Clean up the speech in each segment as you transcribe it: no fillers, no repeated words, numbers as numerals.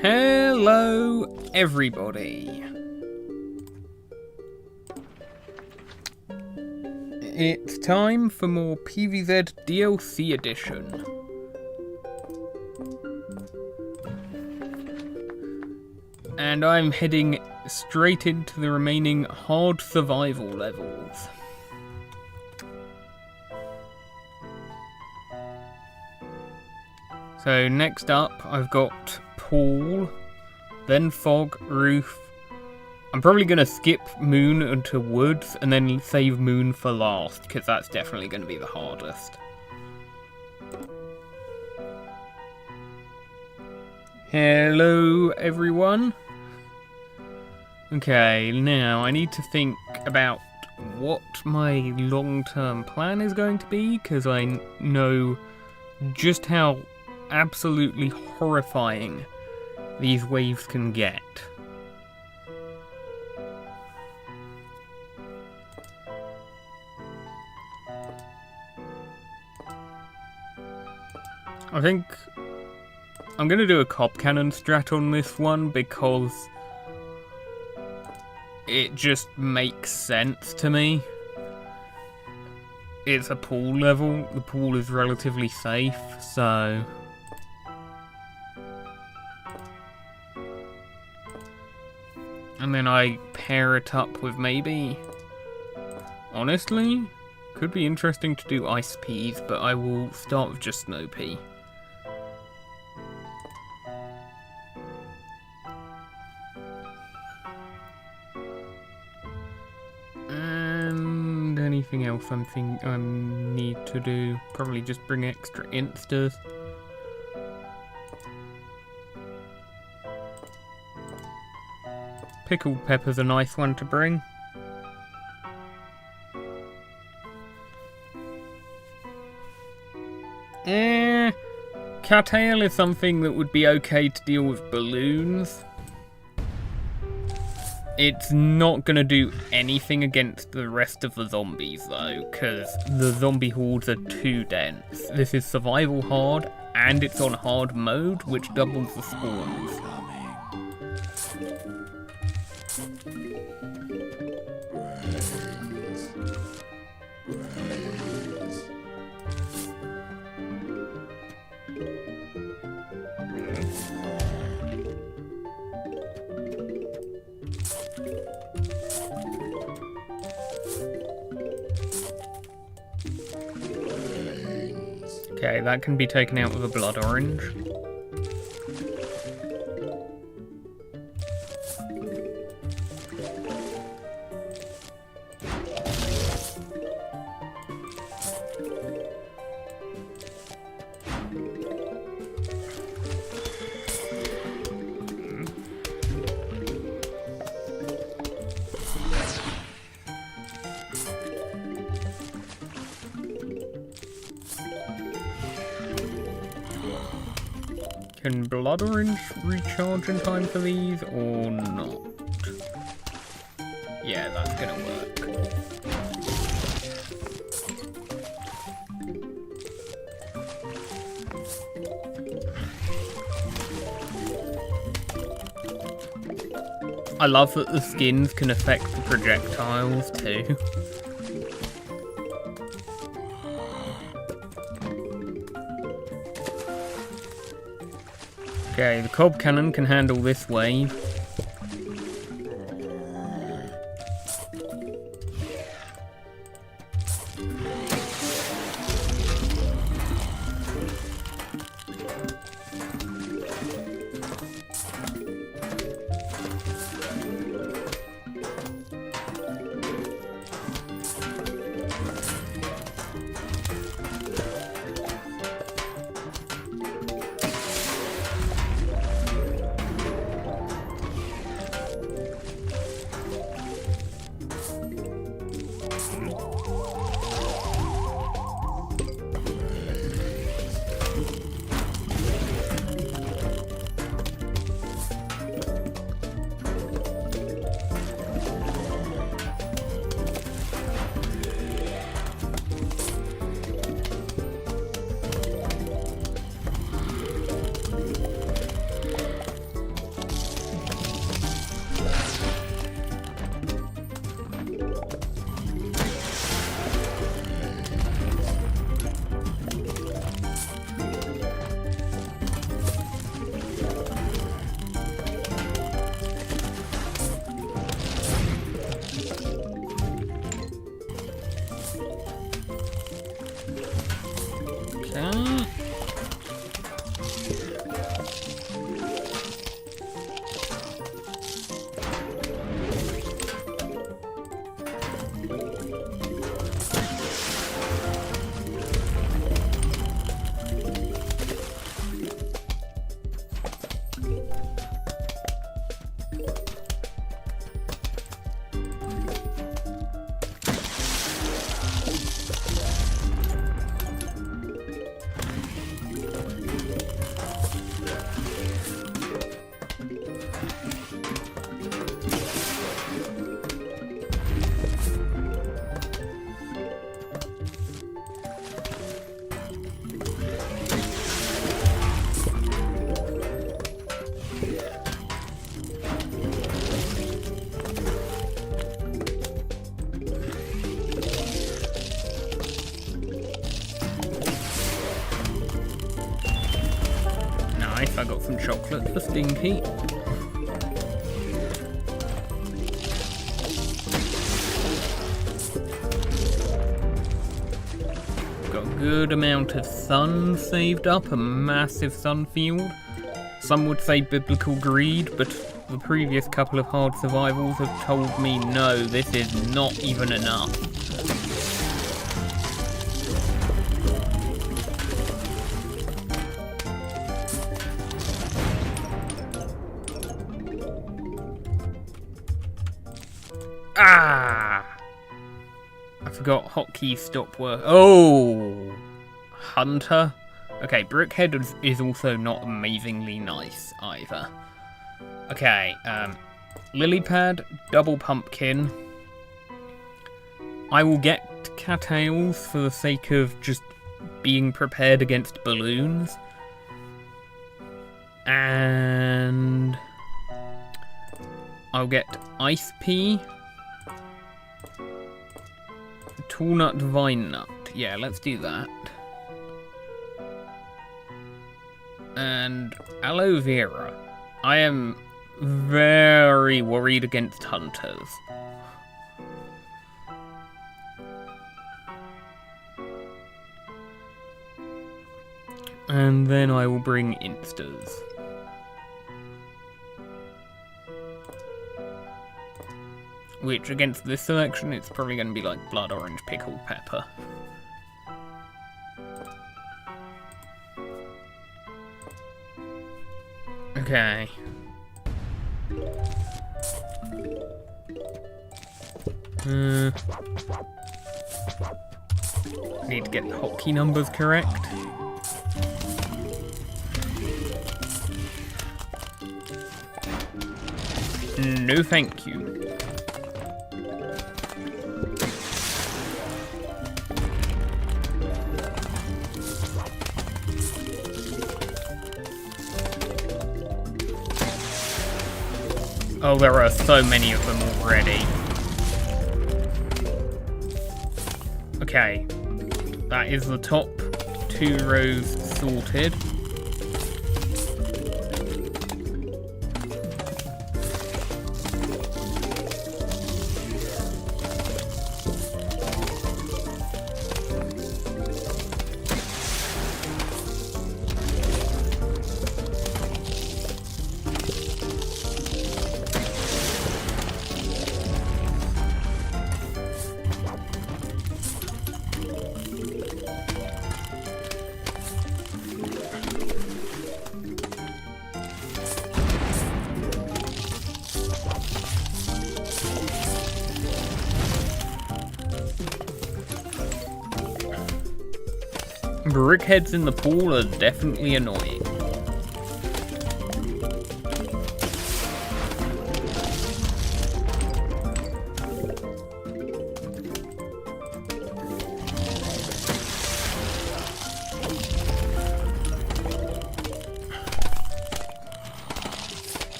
Hello, everybody. It's time for more PvZ DLC Edition. And I'm heading straight into the remaining hard survival levels. So next up, I've got Pool, then Fog, Roof. I'm probably going to skip Moon into Woods and then save Moon for last, because that's definitely going to be the hardest. Hello, everyone. Okay, now I need to think about what my long-term plan is going to be, because I know just how absolutely horrifying these waves can get. I think I'm going to do a cop cannon strat on this one because it just makes sense to me. It's a pool level, the pool is relatively safe, so... And then I pair it up with maybe... Honestly, could be interesting to do Ice Peas, but I will start with just Snow Pea. And anything else I need to do? Probably just bring extra instas. Pickled pepper's a nice one to bring. Cattail is something that would be okay to deal with balloons. It's not going to do anything against the rest of the zombies though, because the zombie hordes are too dense. This is survival hard, and it's on hard mode, which doubles the spawns. Okay, that can be taken out with a blood orange. Can blood orange recharge in time for these or not? Yeah, that's gonna work. I love that the skins can affect the projectiles too. Okay, the cob cannon can handle this wave. chocolate for Stinky. Got a good amount of sun saved up, a massive sun field. Some would say biblical greed, but the previous couple of hard survivals have told me no, this is not even enough. Ah! I forgot hotkey stop work. Oh! Hunter? Okay, Brickhead is also not amazingly nice either. Okay, lily pad, double pumpkin. I will get cattails for the sake of just being prepared against balloons. And I'll get ice pea. Tall nut, vine nut. Yeah, let's do that. And aloe vera. I am very worried against hunters. And then I will bring instas. Which, against this selection, it's probably going to be like blood orange pickled pepper. Okay. Need to get the hotkey numbers correct. No thank you. Oh, there are so many of them already. Okay, that is the top 2 rows sorted. Brickheads in the pool are definitely annoying.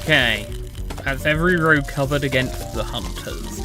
Okay, that's every row covered against the hunters.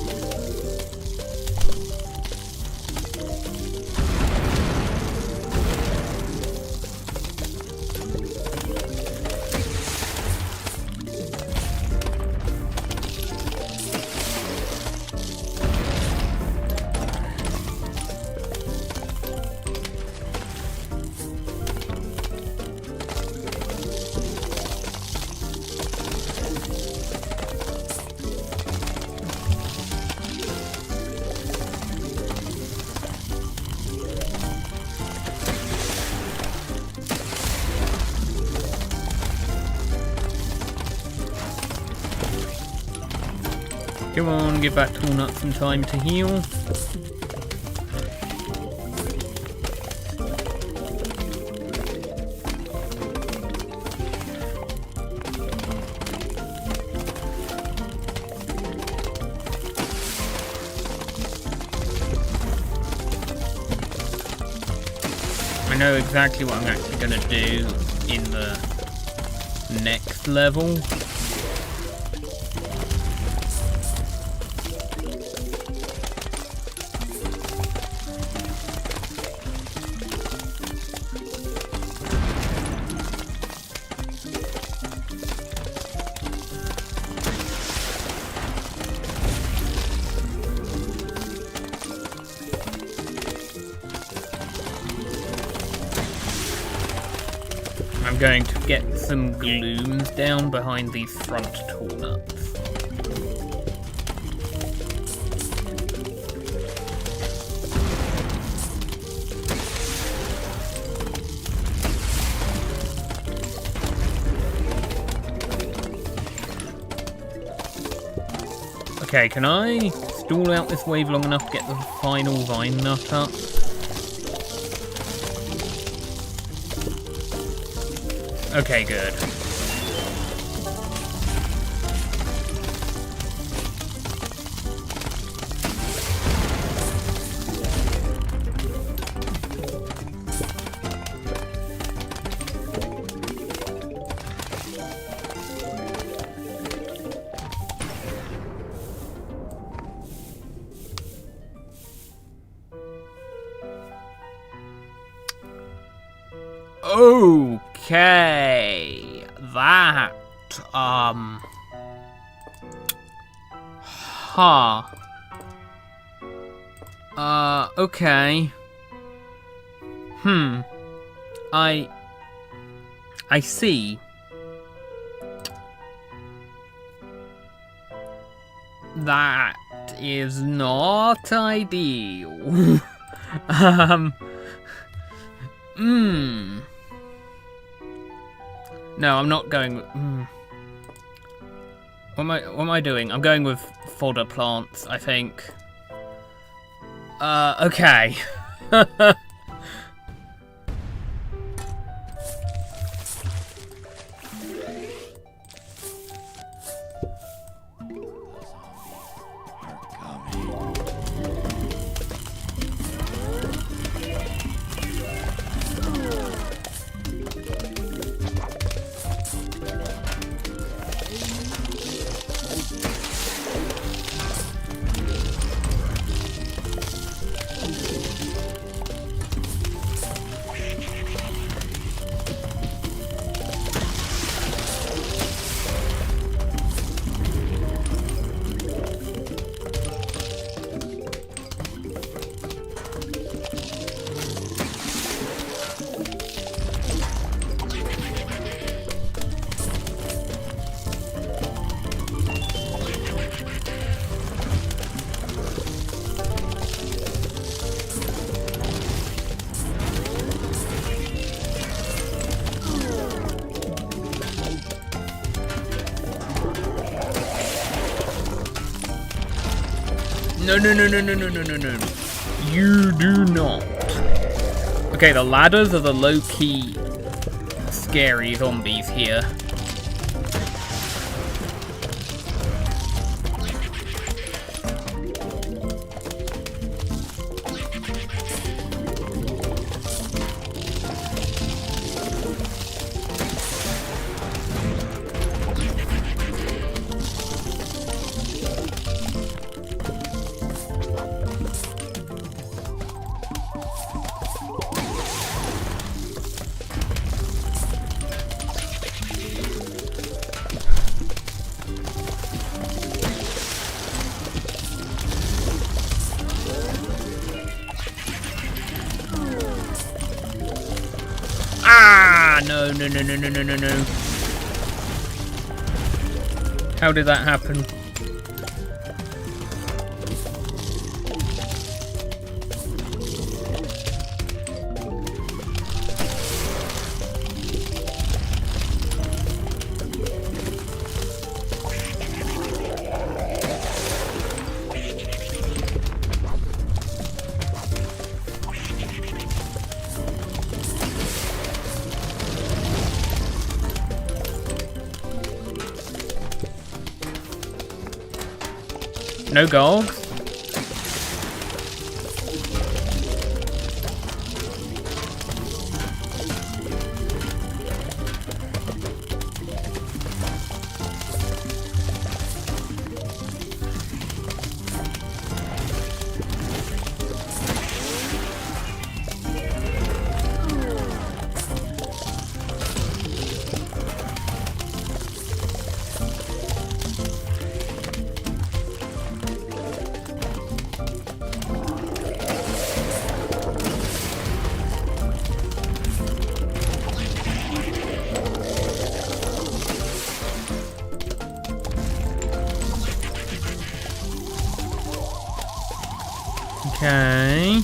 Come on, give that tool nut some time to heal. know exactly what I'm actually going to do in the next level. I'm going to get some glooms down behind these front tall nuts. Okay, can I stall out this wave long enough to get the final vine nut up? Okay, good. Okay, that, okay. I see. That is not ideal. No, I'm not going with... What am I doing? I'm going with fodder plants, I think. Okay. No. You do not. Okay, the ladders are the low-key scary zombies here. Ah, no. How did that happen? No gogs? Okay.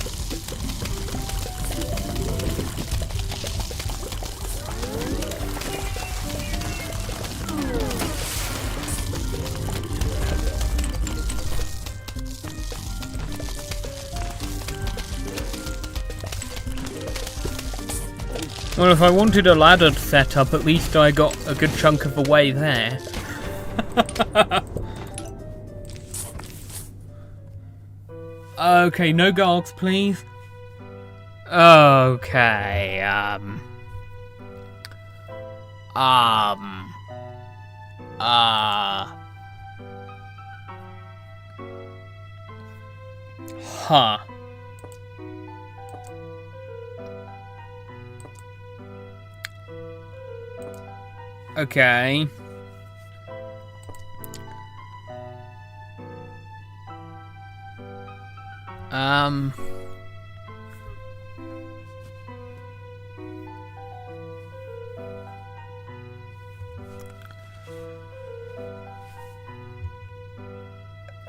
Well, if I wanted a laddered setup, at least I got a good chunk of the way there. Okay, no guards, please. Okay, Huh. Okay.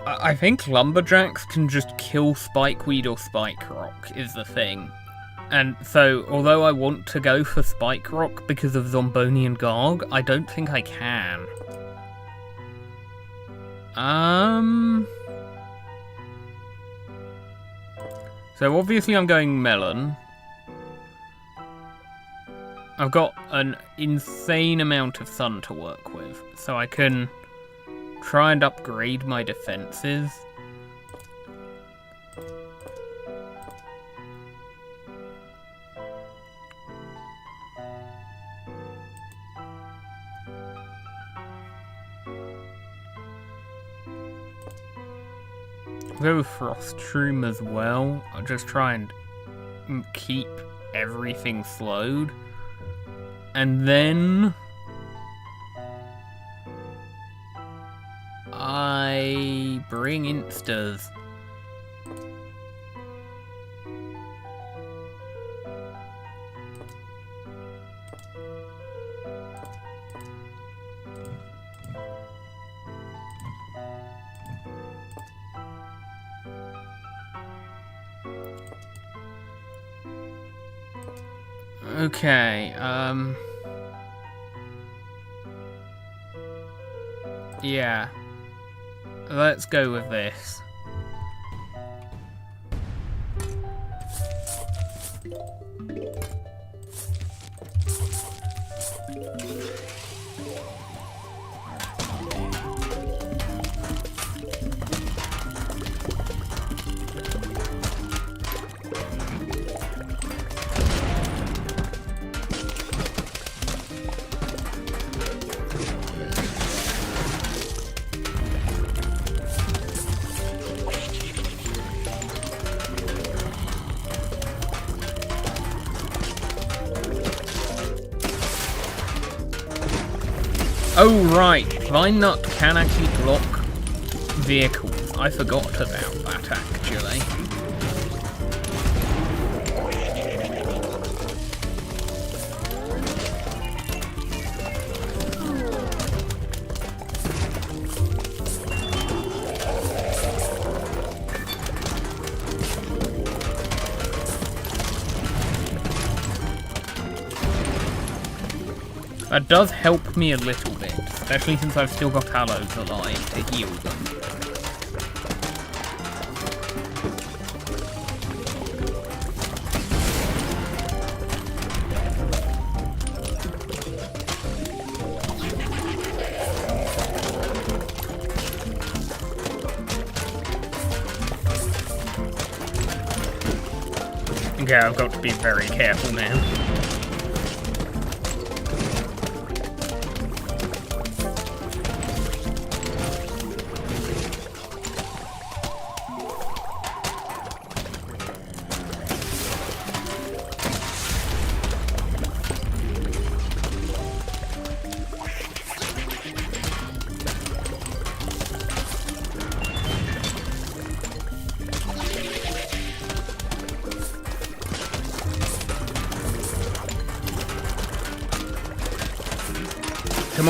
I think lumberjacks can just kill spikeweed or spike rock is the thing. And so, although I want to go for spike rock because of Zomboni and Garg, I don't think I can. So obviously I'm going melon. I've got an insane amount of sun to work with, so I can try and upgrade my defenses. I'll go with Frostshroom as well. I'll just try and keep everything slowed. And then I bring instas. Okay, yeah. Let's go with this. Oh right, Vine Nut can actually block vehicles. I forgot about that actually. That does help me a little bit, especially since I've still got aloes alive to heal them. Okay, I've got to be very careful now.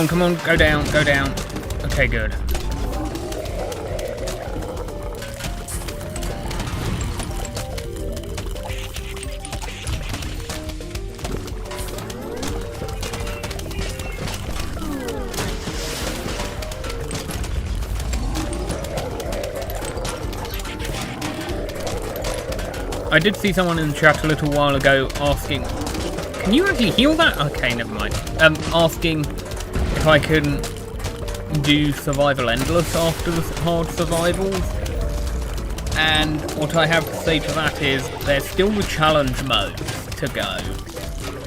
Come on, go down, go down. Okay, good. I did see someone in the chat a little while ago asking, can you actually heal that? Okay, never mind. Asking if I can do Survival Endless after the hard survivals. And what I have to say to that is, there's still the challenge modes to go.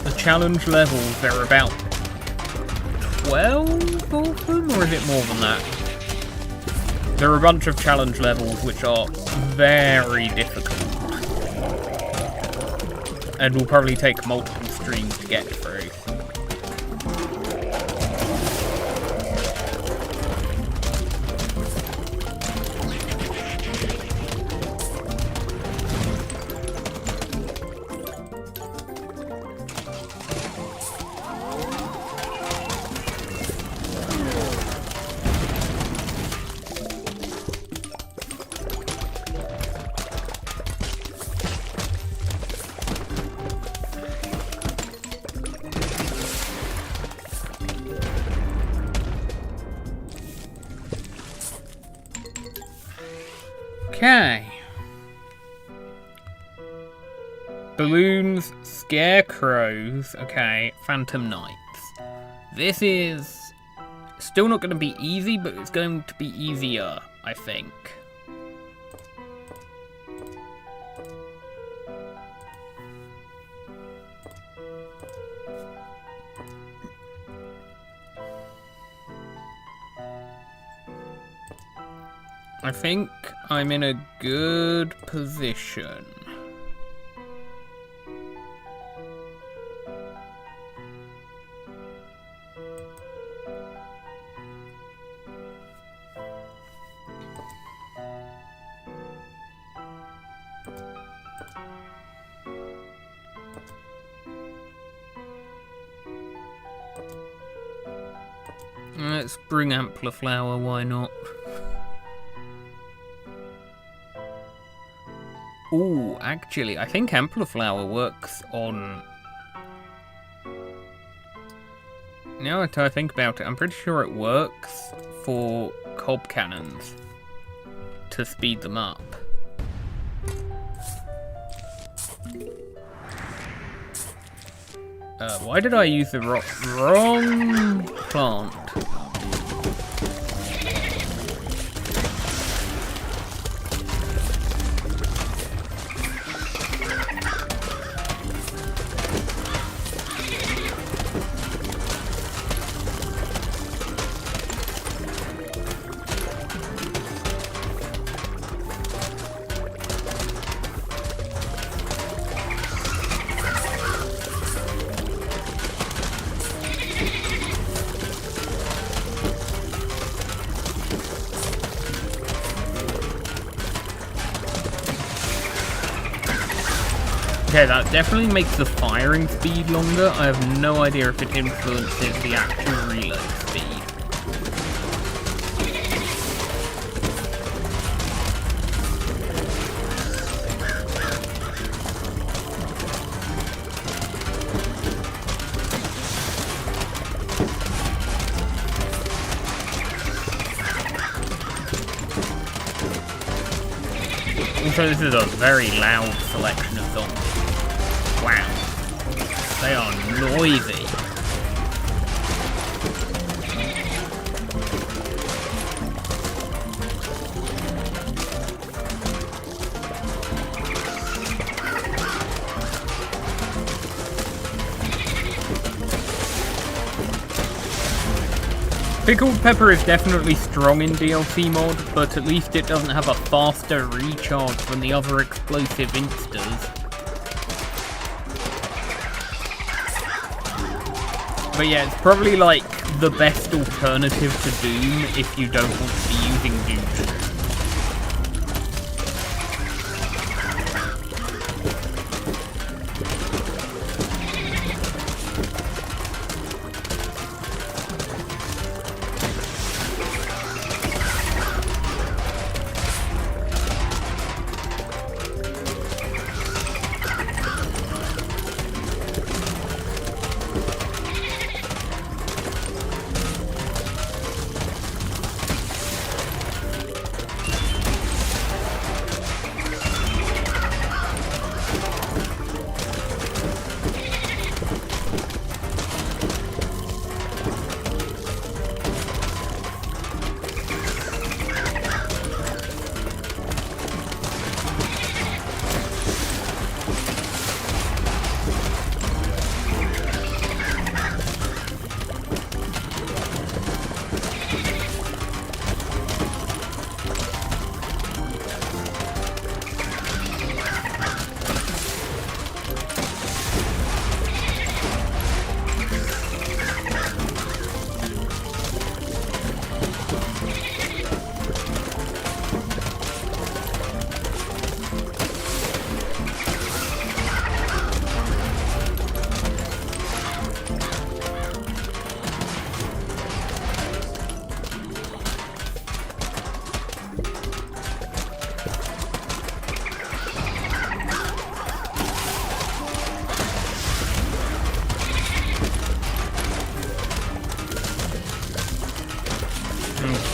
The challenge levels, there are about 12 of them, or is it more than that? There are a bunch of challenge levels which are very difficult. And will probably take multiple streams to get through. Okay. Balloons, scarecrows, okay, phantom knights. This is still not going to be easy, but it's going to be easier, I think. I think I'm in a good position. Let's bring Ampliflower, why not? Ooh, actually, I think Ampliflower works on... Now that I think about it, I'm pretty sure it works for cob cannons to speed them up. Why did I use the wrong plant? Okay, that definitely makes the firing speed longer. I have no idea if it influences the actual reload speed. Also, this is a very loud selection of zombies. Wow. They are noisy. Pickled pepper is definitely strong in DLC mod, but at least it doesn't have a faster recharge than the other explosive instas. But yeah, it's probably like the best alternative to Doom if you don't want to be using Doom.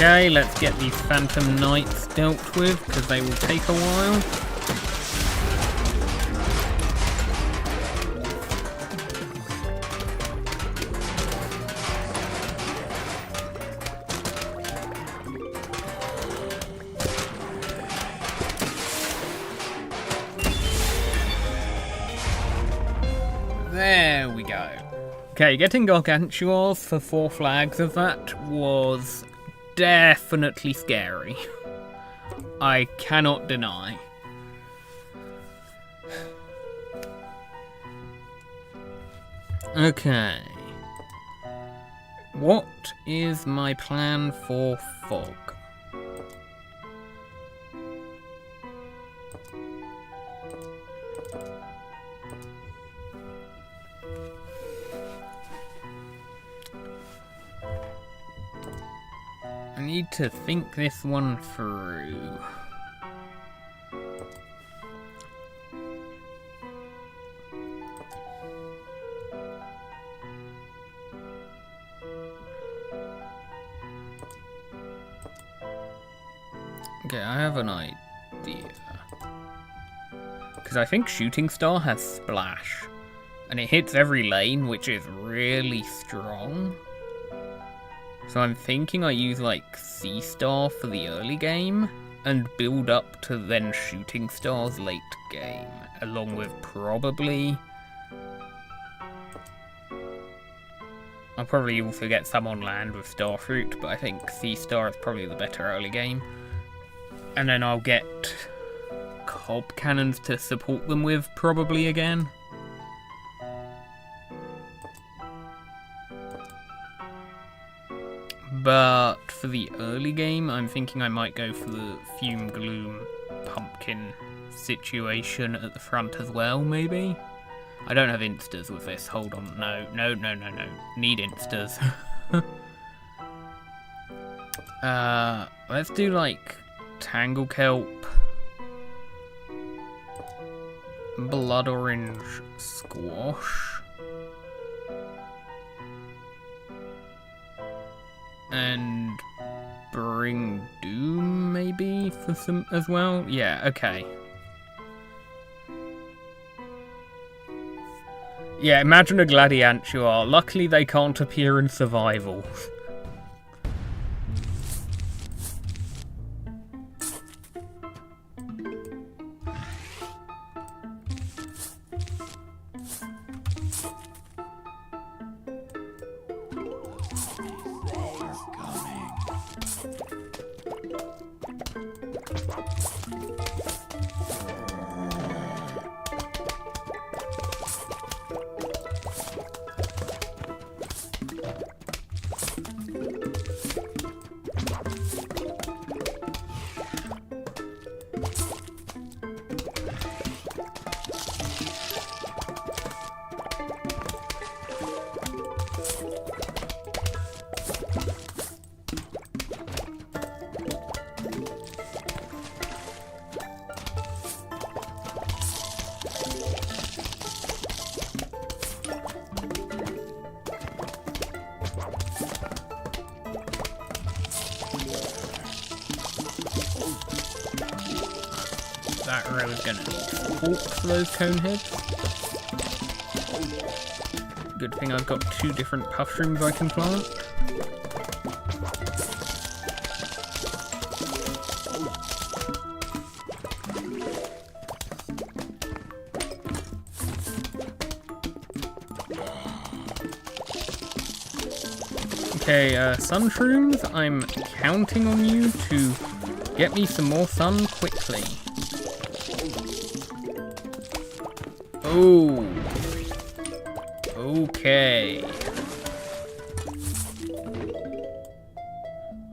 Okay, let's get these Phantom Knights dealt with, because they will take a while. There we go. Okay, getting Gargantuars for 4 flags of that was definitely scary. I cannot deny. Okay. What is my plan for Fog? I need to think this one through. Okay, I have an idea. Because I think Shooting Star has Splash. And it hits every lane, which is really strong. So I'm thinking I use like Sea Star for the early game and build up to then Shooting Star's late game, along with probably... I'll probably also get some on land with Starfruit, but I think Sea Star is probably the better early game. And then I'll get Cob Cannons to support them with probably again. But for the early game, I'm thinking I might go for the Fume Gloom Pumpkin situation at the front as well, maybe? I don't have instas with this, hold on. No. Need instas. Let's do like Tangle Kelp, Blood Orange Squash, and Bring Doom maybe for some as well. Yeah, okay. Yeah, imagine a Gladiantuar. Luckily they can't appear in survival. That row is going to fork for those cone heads. Good thing I've got 2 different mushrooms I can plant. Okay, Sunshrooms, I'm counting on you to get me some more sun quickly. Oh. Okay.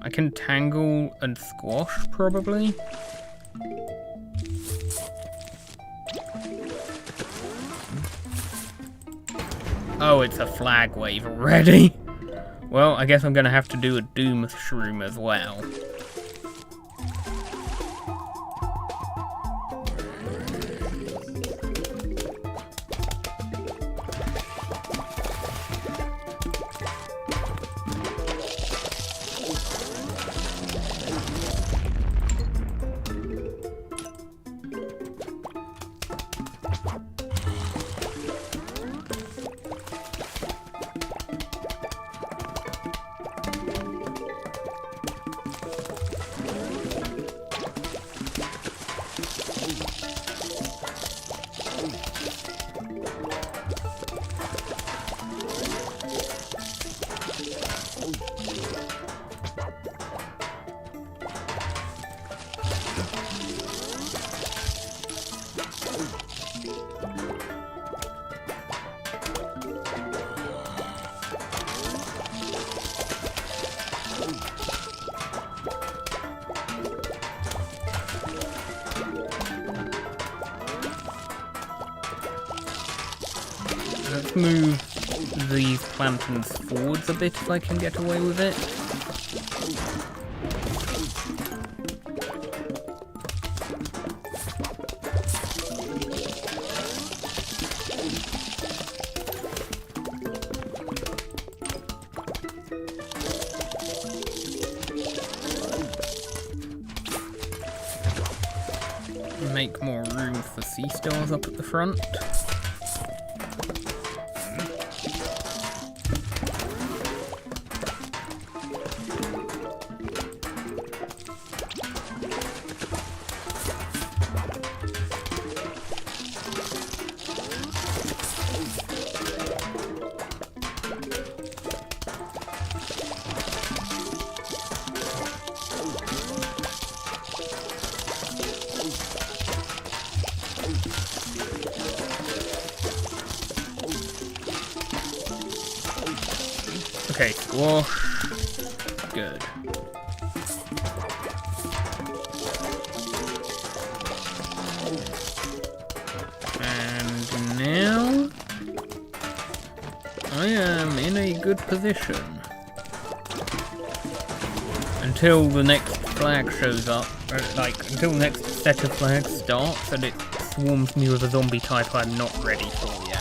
I can tangle and squash, probably. Oh, it's a flag wave already. Well, I guess I'm gonna have to do a Doom Shroom as well. Let's move these plantains forwards a bit if I can get away with it. Make more room for sea stars up at the front. Okay, squash. Good. And now I am in a good position until the next flag shows up, until the next set of flags starts and it swarms me with a zombie type I'm not ready for yet.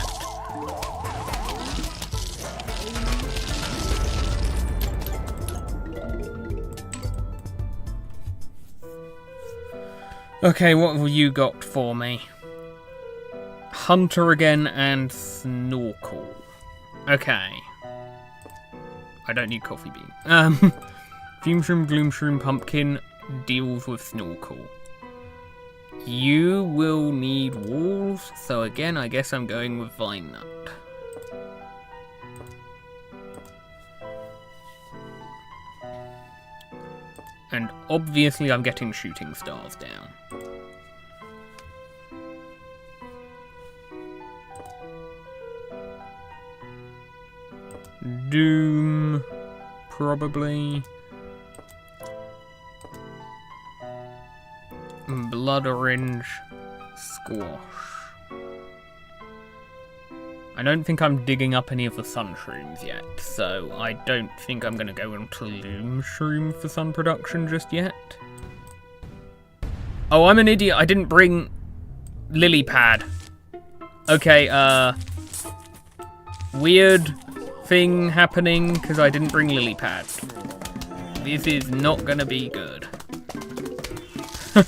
Okay, what have you got for me? Hunter again and snorkel. Okay. I don't need coffee bean. Fume shroom, gloom shroom, pumpkin deals with snorkel. You will need walls, so again I guess I'm going with vine nut. And obviously I'm getting shooting stars down. Doom, probably. Blood orange, squash. I don't think I'm digging up any of the sun shrooms yet, so I don't think I'm going to go into loom shroom for sun production just yet. Oh, I'm an idiot. I didn't bring lily pad. Okay, weird thing happening because I didn't bring lily pad. This is not going to be good. I'm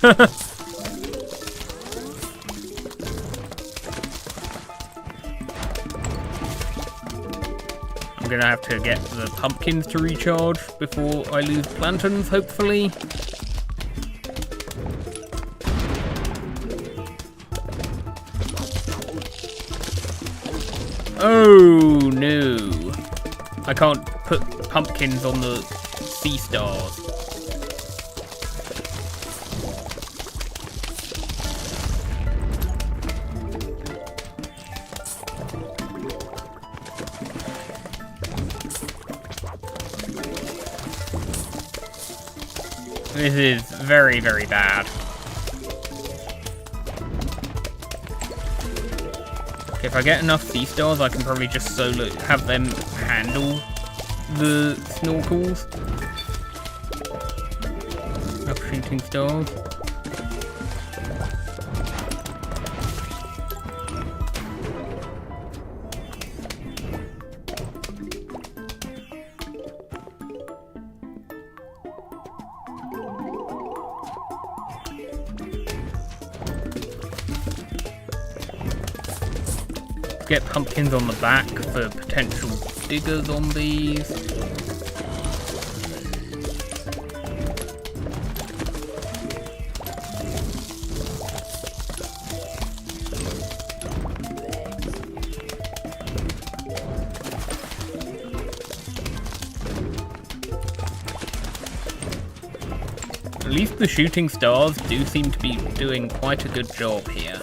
gonna have to get the pumpkins to recharge before I lose plantains, hopefully. Oh no! I can't put pumpkins on the sea stars. This is very, very bad. Okay, if I get enough sea stars, I can probably just have them handle the snorkels. Enough shooting stars. Get pumpkins on the back for potential digger zombies. At least the shooting stars do seem to be doing quite a good job here.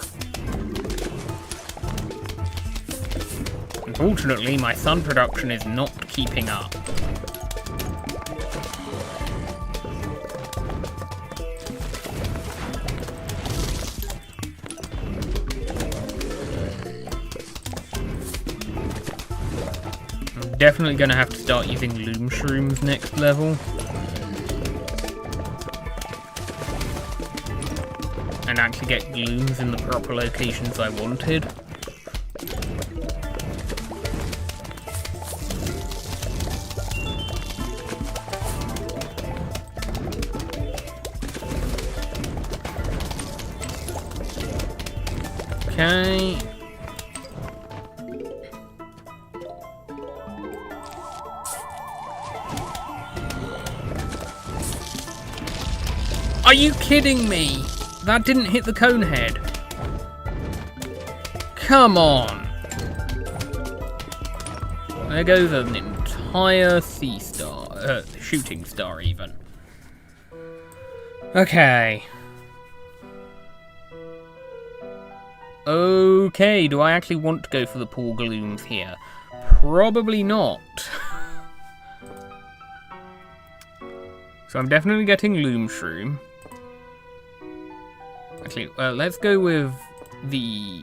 Unfortunately, my sun production is not keeping up. definitely going to have to start using loom shrooms next level. And actually get glooms in the proper locations I wanted. Okay. Are you kidding me? That didn't hit the cone head. Come on. There goes an entire sea star, shooting star even. Okay. Okay, do I actually want to go for the pool glooms here? Probably not. So I'm definitely getting loom shroom. Actually, let's go with the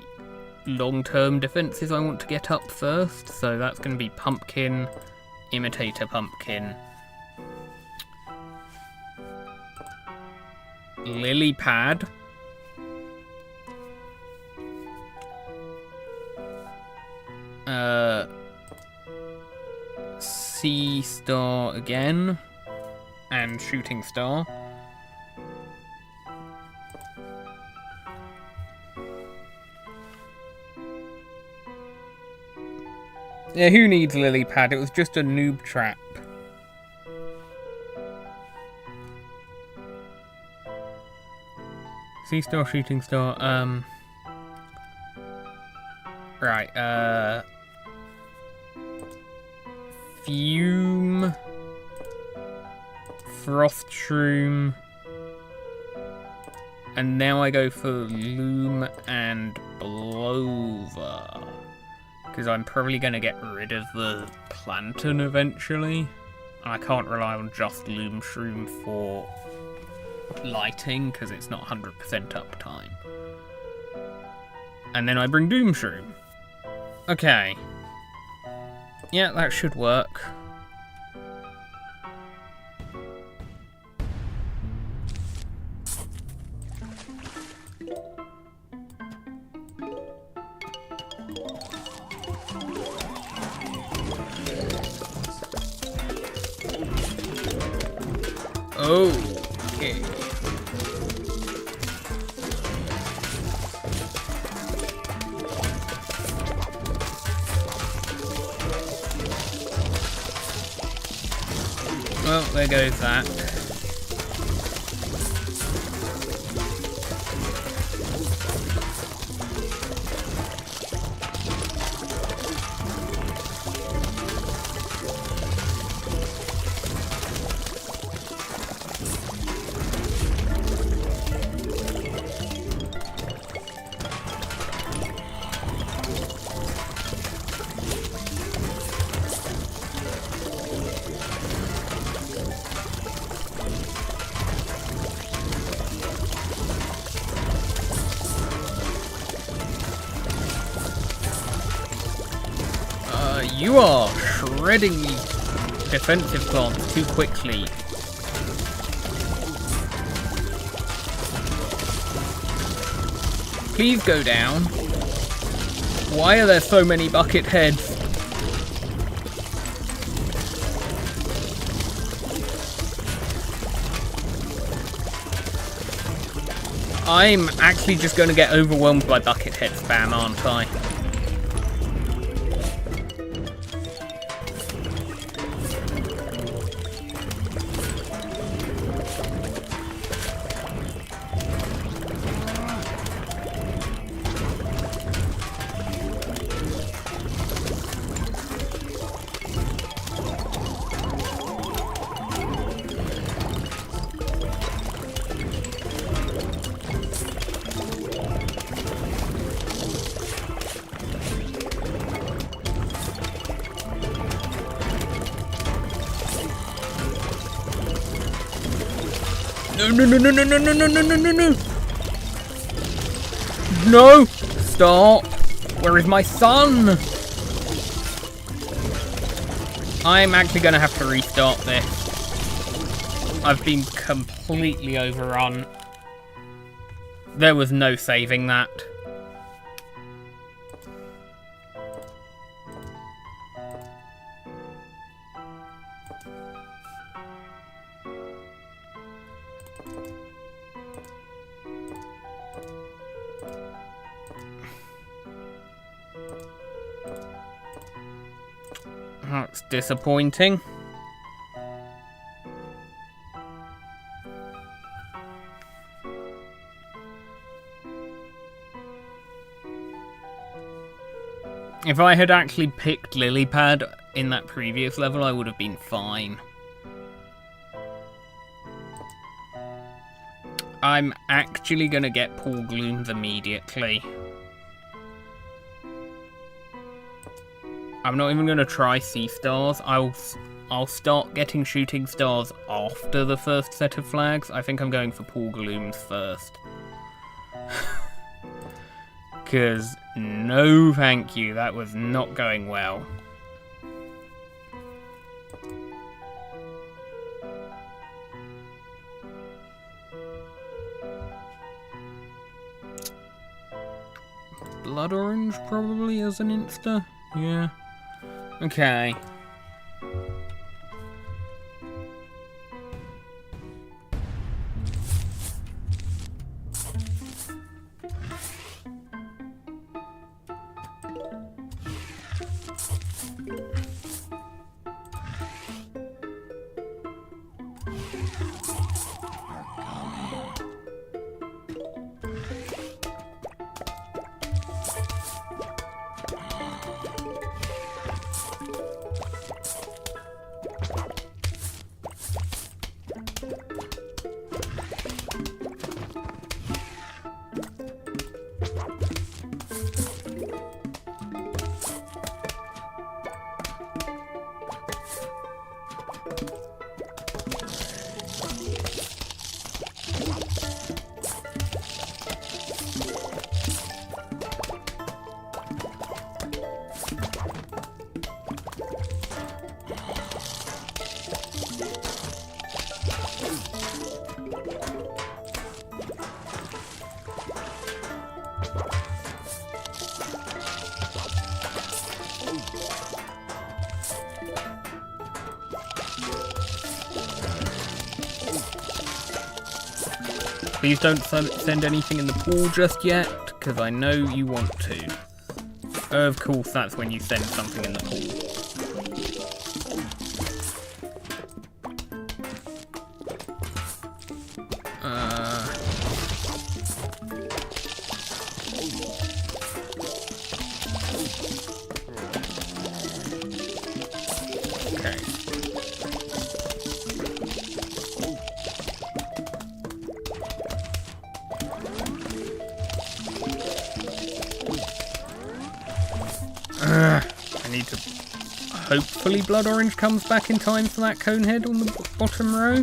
long-term defenses I want to get up first. So that's going to be pumpkin, imitator pumpkin, lily pad, sea star again, and shooting star. Yeah, who needs lily pad? It was just a noob trap. Sea star, shooting star, right, fume, frost shroom, and now I go for loom and blover. Because I'm probably going to get rid of the plantain eventually. And I can't rely on just loom shroom for lighting, because it's not 100% uptime. And then I bring doom shroom. Okay. Yeah, that should work. Okay. Well, there goes that. You are shredding me defensive plants too quickly. Please go down. Why are there so many bucket heads? I'm actually just going to get overwhelmed by bucket head spam, aren't I? No. No! Stop! Where is my son? I'm actually going to have to restart this. I've been completely overrun. There was no saving that. That's disappointing. If I had actually picked lily pad in that previous level, I would have been fine. I'm actually going to get pool glooms immediately. I'm not even going to try sea stars. I'll start getting shooting stars after the first set of flags. I think I'm going for pool glooms first. Because no thank you, that was not going well. Blood orange probably as an insta? Yeah. Okay. Please don't send anything in the pool just yet, because I know you want to. Of course, that's when you send something in the pool. I need to... Hopefully Blood Orange comes back in time for that Conehead on the bottom row.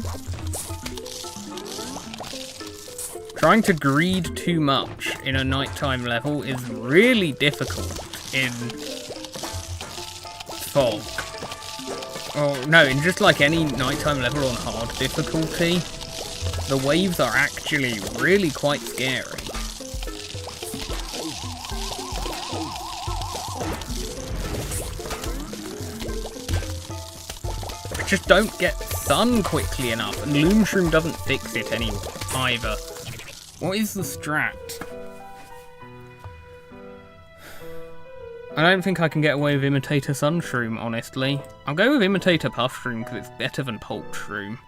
Trying to greed too much in a nighttime level is really difficult in Fog. Oh, no, in just like any nighttime level on hard difficulty, the waves are actually really quite scary. Just don't get sun quickly enough, and Loomshroom doesn't fix it anymore either. What is the strat? I don't think I can get away with Imitator Sunshroom, honestly. I'll go with Imitator Puffshroom because it's better than Pulpshroom.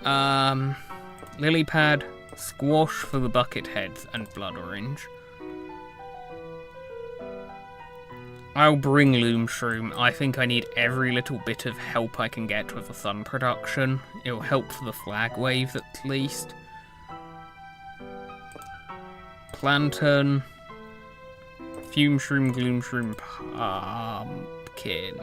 Lilypad, Squash for the Bucket Heads, and Blood Orange. I'll bring Loomshroom. I think I need every little bit of help I can get with the sun production. It'll help for the flag waves at least. Plantain. Fumeshroom, Gloomshroom, Pumpkin.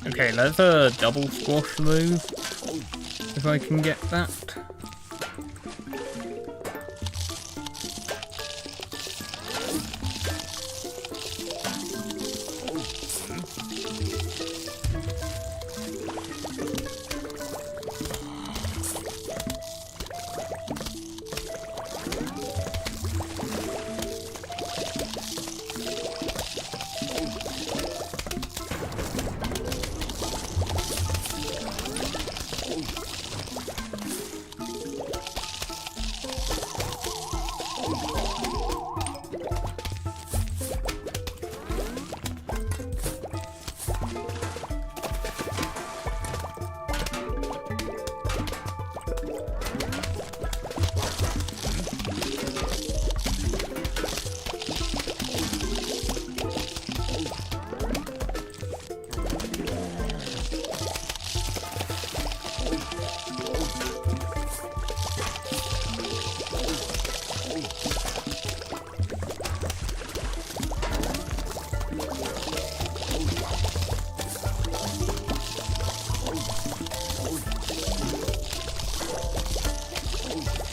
Okay, let's a double squash move, if I can get that.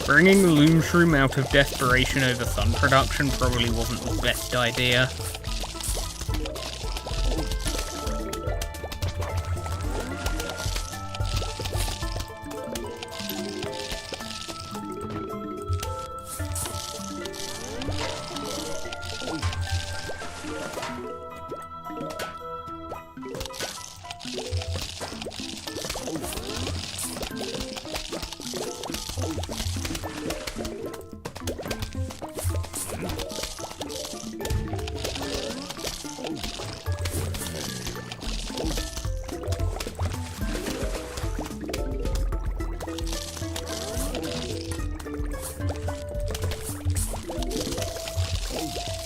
Bringing the Loom Shroom out of desperation over sun production probably wasn't the best idea.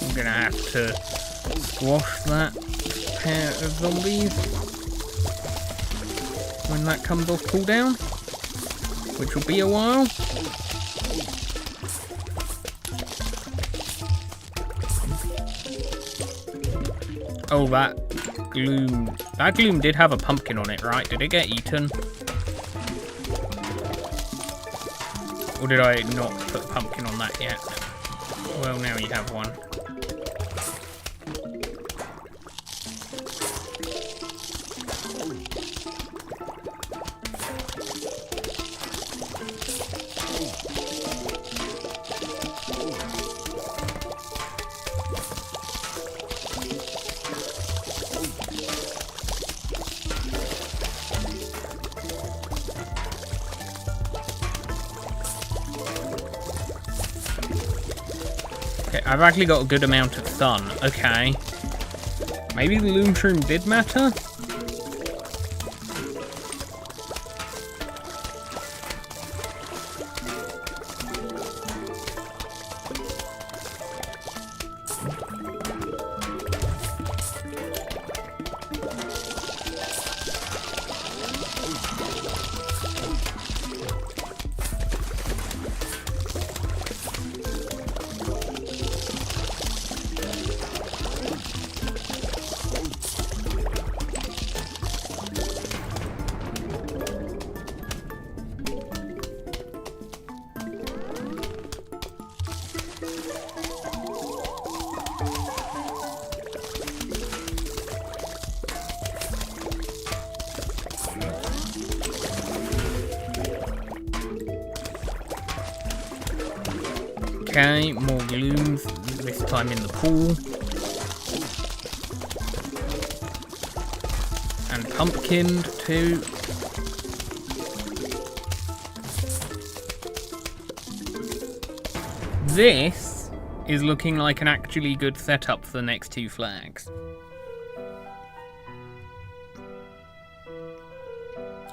I'm gonna have to squash that pair of zombies when that comes off cooldown, which will be a while. Oh, that gloom did have a pumpkin on it, right? Did it get eaten? Or did I not put a pumpkin on that yet? Well, now you have one. Okay, I've actually got a good amount of sun. Okay. Maybe the Loom Shroom did matter? Okay, more glooms, this time in the pool. And pumpkin too. This is looking like an actually good setup for the next two flags.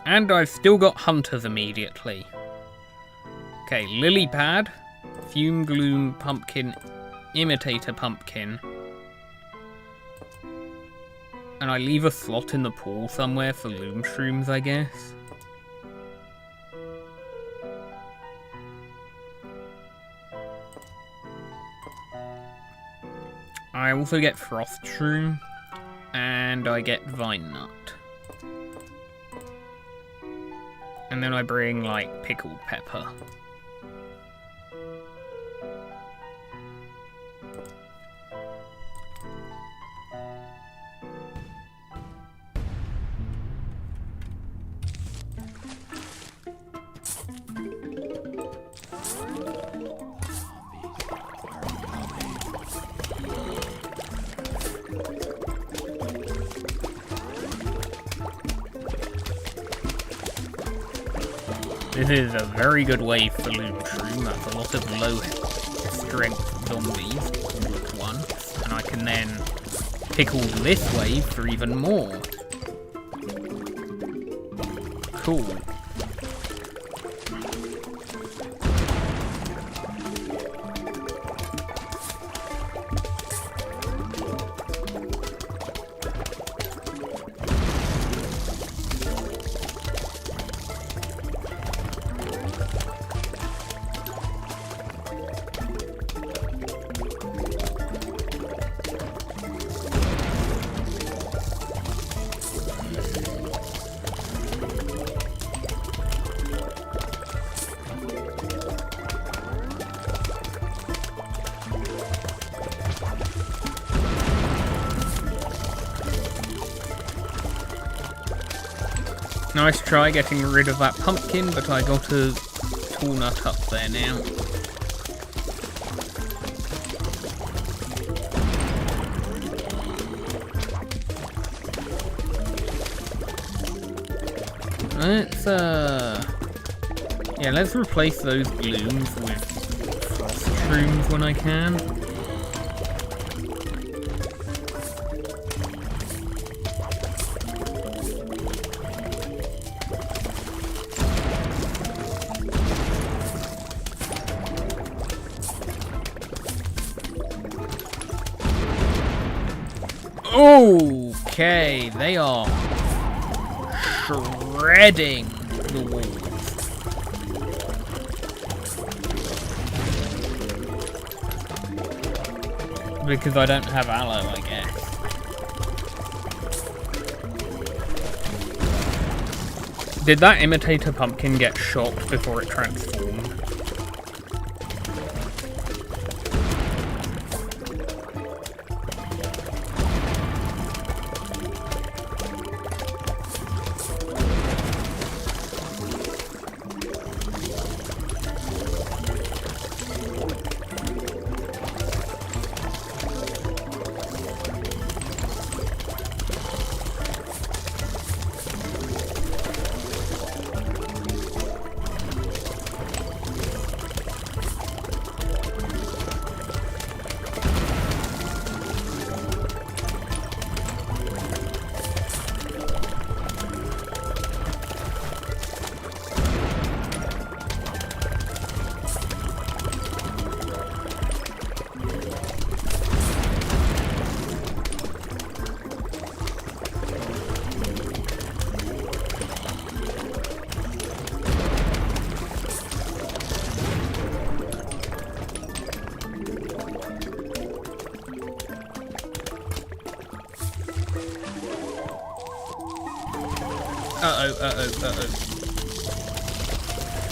And I've still got hunters immediately. Okay, lily pad. Fume Gloom Pumpkin, Imitator Pumpkin. And I leave a slot in the pool somewhere for Loom Shrooms, I guess. I also get Frost Shroom, and I get Vine Nut. And then I bring, like, pickled pepper. This is a very good wave for Loom Shroom. That's a lot of low strength zombies all at once. And I can then pickle this wave for even more. Cool. Nice try getting rid of that pumpkin, but I got a tall nut up there now. Let's replace those glooms with frost shrooms when I can. Okay, they are shredding the walls. Because I don't have aloe, I guess. Did that imitator pumpkin get shocked before it transformed?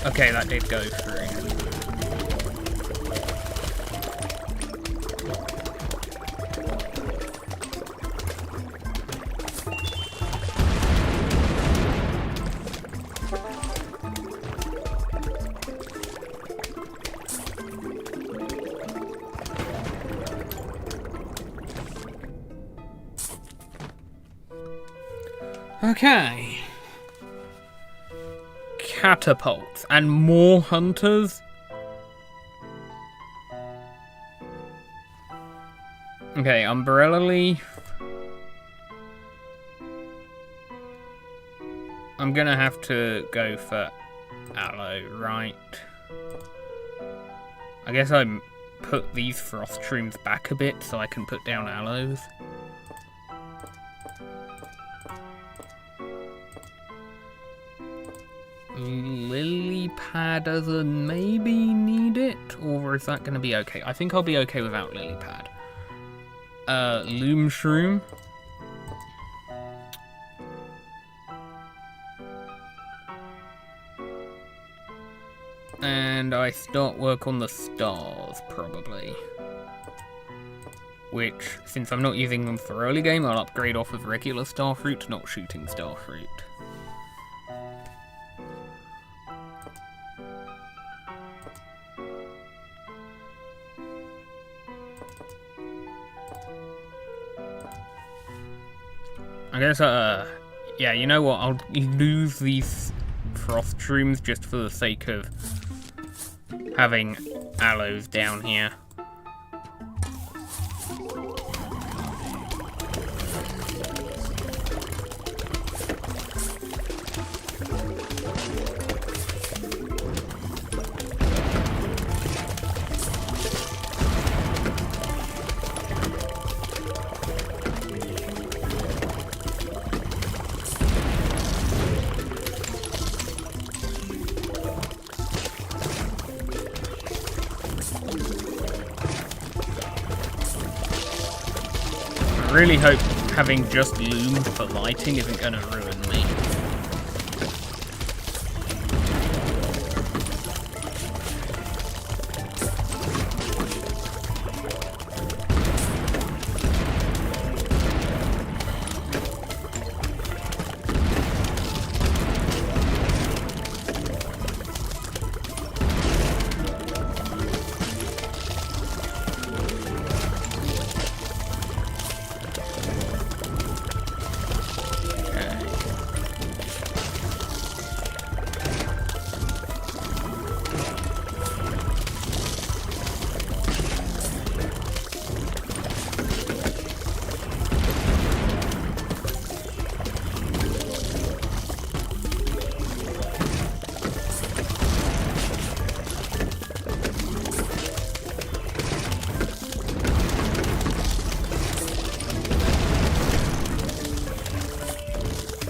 Okay, that did go through. Okay. Catapults and more hunters. Okay, umbrella leaf. I'm gonna have to go for aloe, right? I guess I put these frost shrooms back a bit so I can put down aloes. Lily pad doesn't maybe need it, or is that going to be okay? I think I'll be okay without lily pad. Loom shroom. I start work on the stars, probably. Which, since I'm not using them for early game, I'll upgrade off of regular starfruit, not shooting starfruit. I guess, yeah, you know what, I'll lose these frost shrooms just for the sake of having aloes down here. I really hope having just loom for lighting isn't going to ruin me.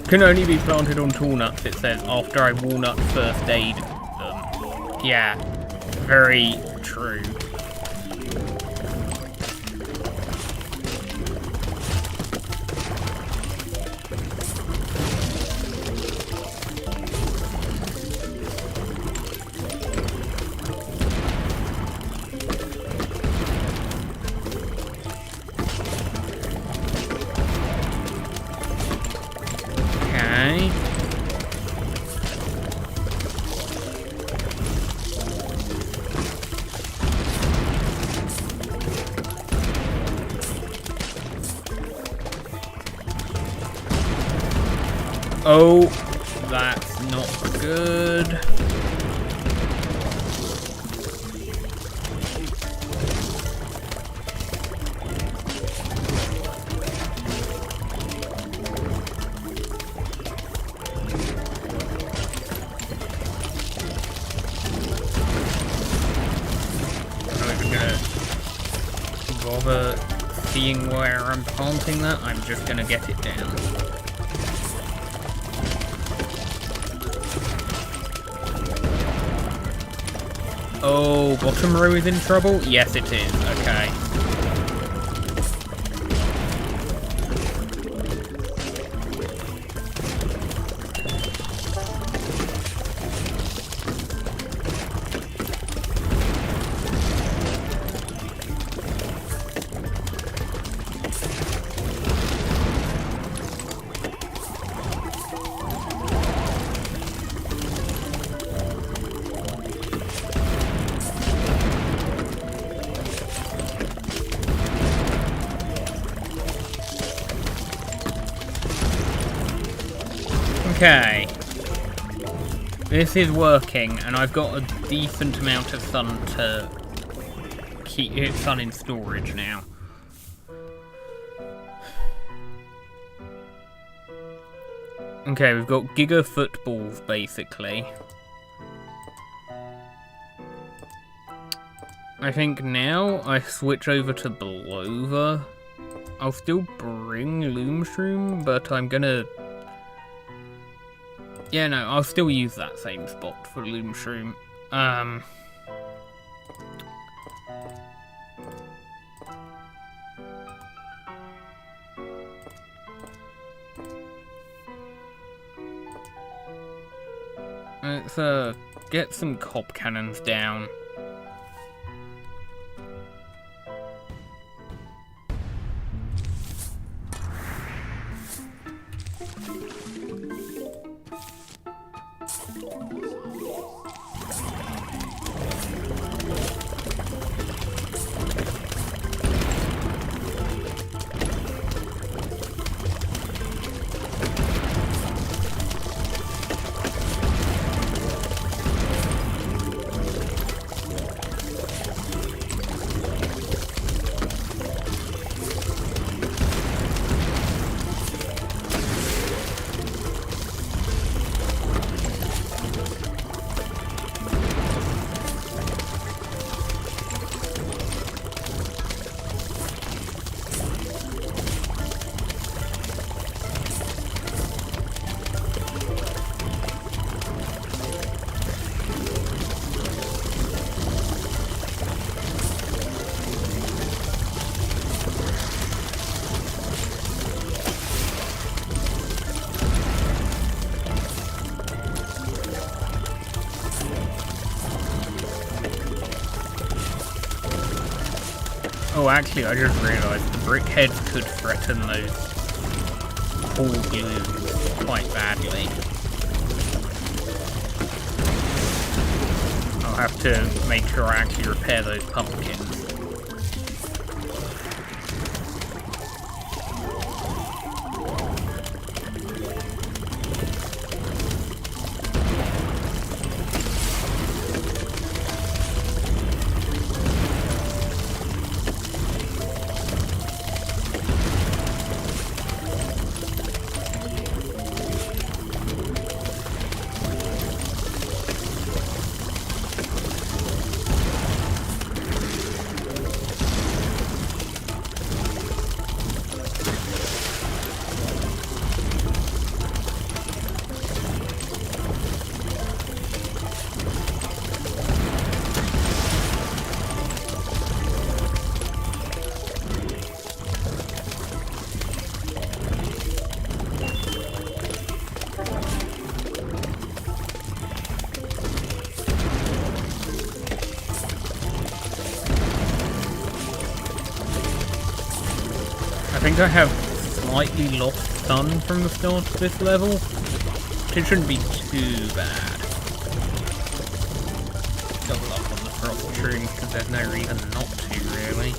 Can only be planted on tall nuts, it says, after I walnut first aid them. Yeah, very true. Oh, that's not good. I'm not even gonna bother seeing where I'm planting that. I'm just gonna get it down. Oh, bottom row is in trouble? Yes, it is. Okay. Okay, this is working, and I've got a decent amount of sun to keep sun in storage now. Okay, we've got Giga footballs basically. I think now I switch over to Blover. I'll still bring Loomshroom, but I'm gonna... Yeah, no, I'll still use that same spot for Loomshroom. Let's get some cop cannons down. Oh, actually, I just realised the brickheads could threaten those pool glues quite badly. I'll have to make sure I actually repair those pumpkins. I think I have slightly lost stun from the start of this level. It shouldn't be too bad. Double up on the frost shrooms because there's no reason not to, really.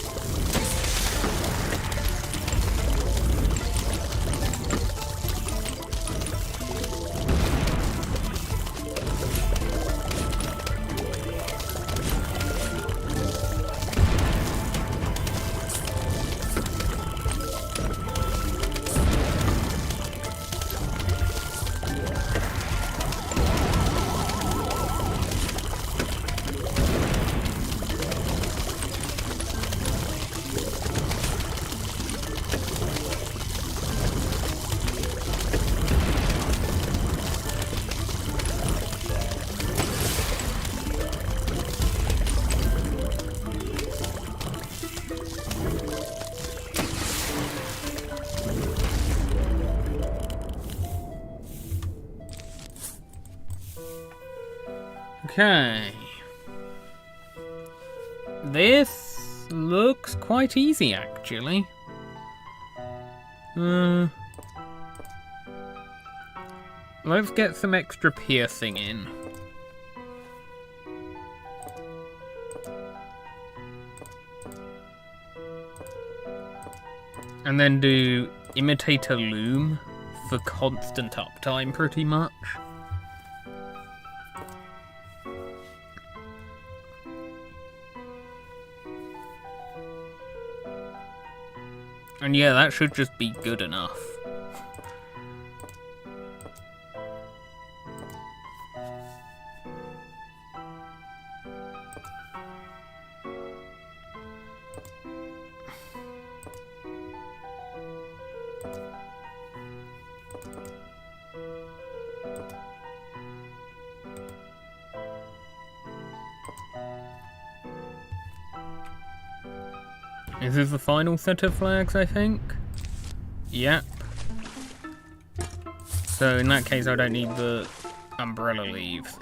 Okay. This looks quite easy, actually. Let's get some extra piercing in. And then do Imitator Loom for constant uptime, pretty much. And yeah, that should just be good enough. Is this the final set of flags, I think? Yep. So in that case I don't need the umbrella leaves.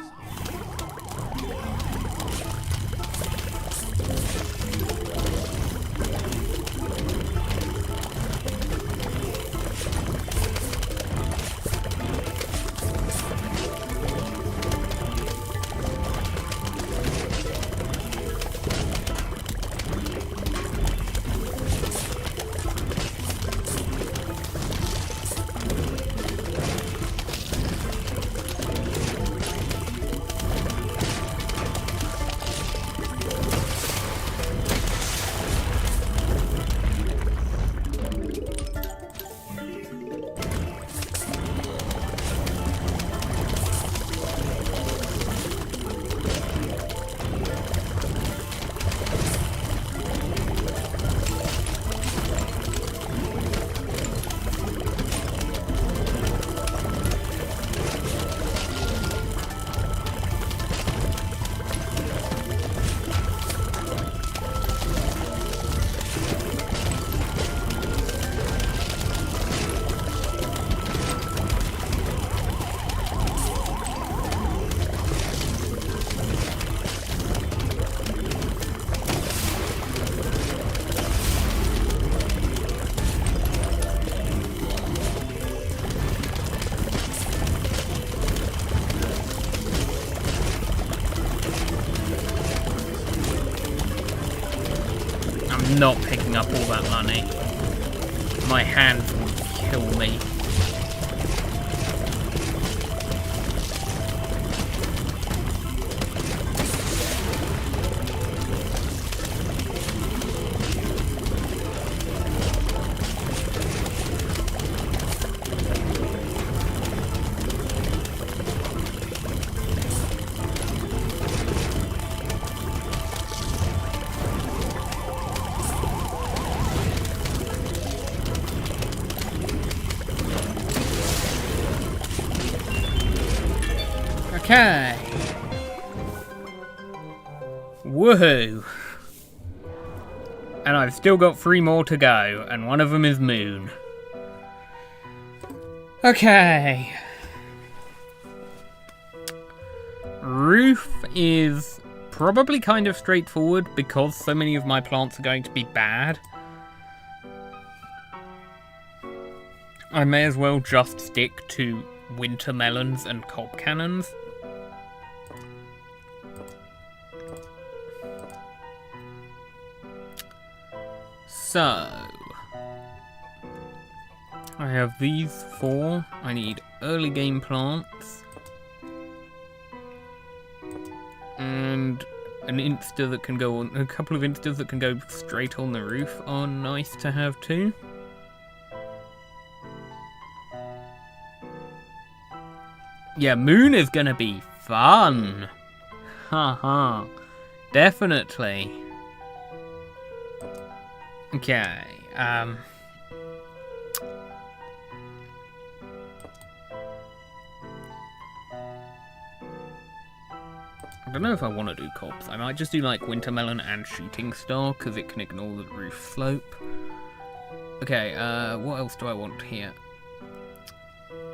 not picking up all that money. My hands will kill me. Okay. Woohoo. And I've still got 3 more to go, and one of them is Moon. Okay. Roof is probably kind of straightforward because so many of my plants are going to be bad. I may as well just stick to winter melons and cob cannons. So, I have these 4. I need early game plants. And an insta that can go on, a couple of instas that can go straight on the roof are nice to have too. Yeah, Moon is gonna be fun. Haha, definitely. Okay, I don't know if I want to do cobs. I might just do like Wintermelon and Shooting Star because it can ignore the roof slope. Okay, what else do I want here?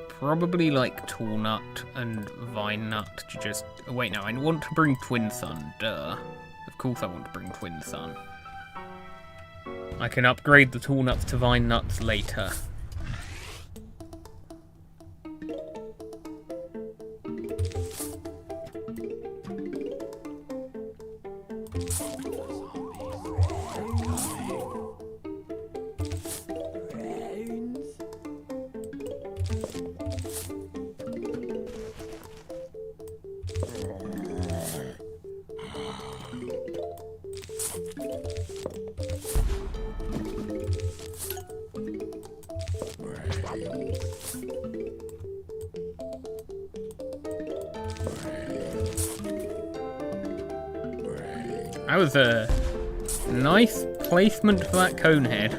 Probably like Tall Nut and Vine Nut to just... Oh, wait, no, I want to bring Twin Sun, duh. Of course I want to bring Twin Sun. I can upgrade the Tall Nuts to Vine Nuts later. That was a nice placement for that cone head.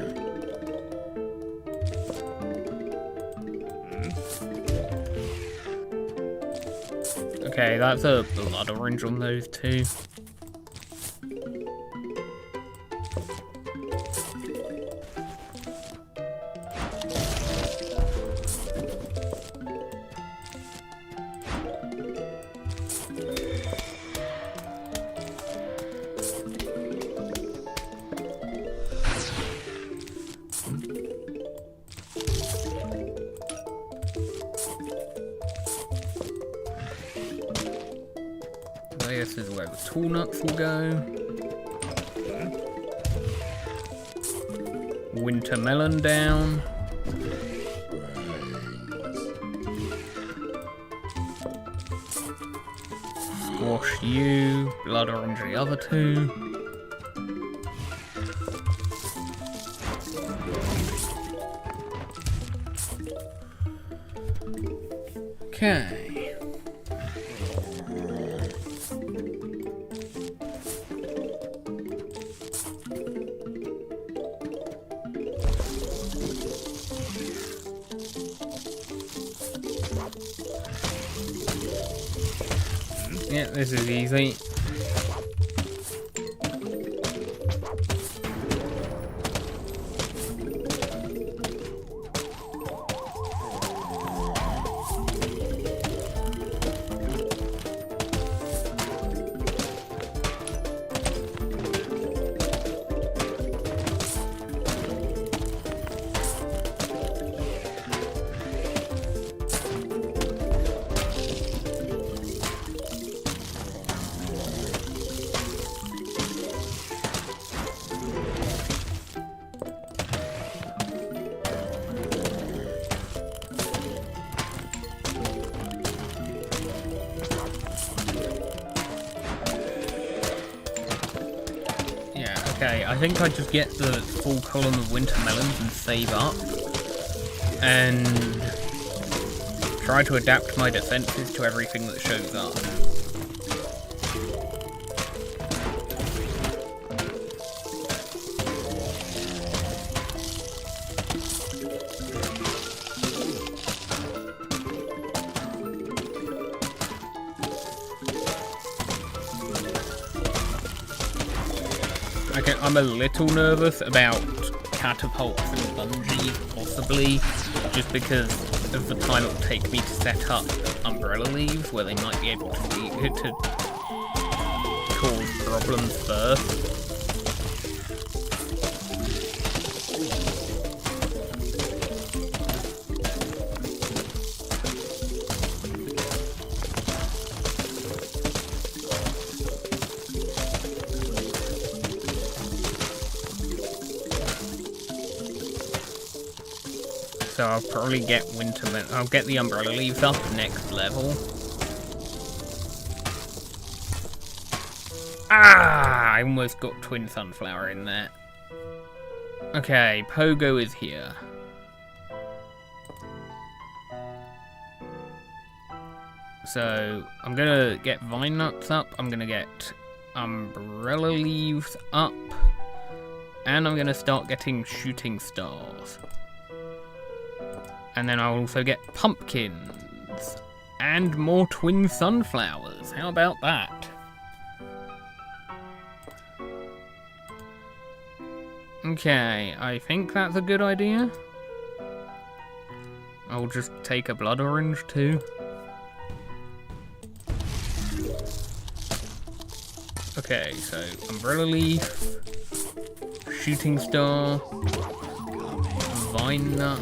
Okay, that's a blood orange on those two. This is where the Tall Nuts will go. Wintermelon down. Squash you. Blood orange the other two. Okay. Yeah, this is easy. I think I just get the full column of winter melons and save up. And try to adapt my defenses to everything that shows up. Okay, I'm a little nervous about catapults and bungees, possibly, just because of the time it will take me to set up umbrella leaves, where they might be able to cause problems first. So I'll probably get I'll get the umbrella leaves up next level. Ah! I almost got twin sunflower in there. Okay, Pogo is here. So I'm gonna get vine nuts up, I'm gonna get umbrella leaves up, and I'm gonna start getting shooting stars. And then I'll also get pumpkins and more twin sunflowers. How about that? Okay, I think that's a good idea. I'll just take a blood orange too. Okay, so umbrella leaf, shooting star, vine nut.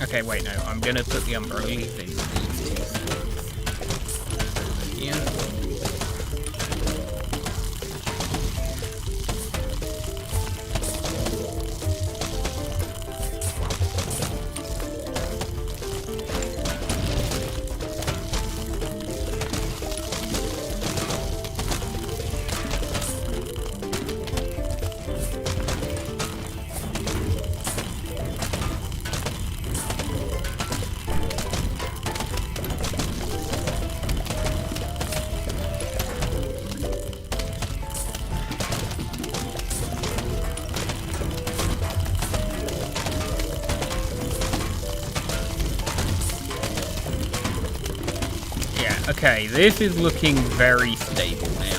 Okay, wait, no, I'm gonna put the umbrella leaf in these two spots. Yeah. Okay, this is looking very stable now.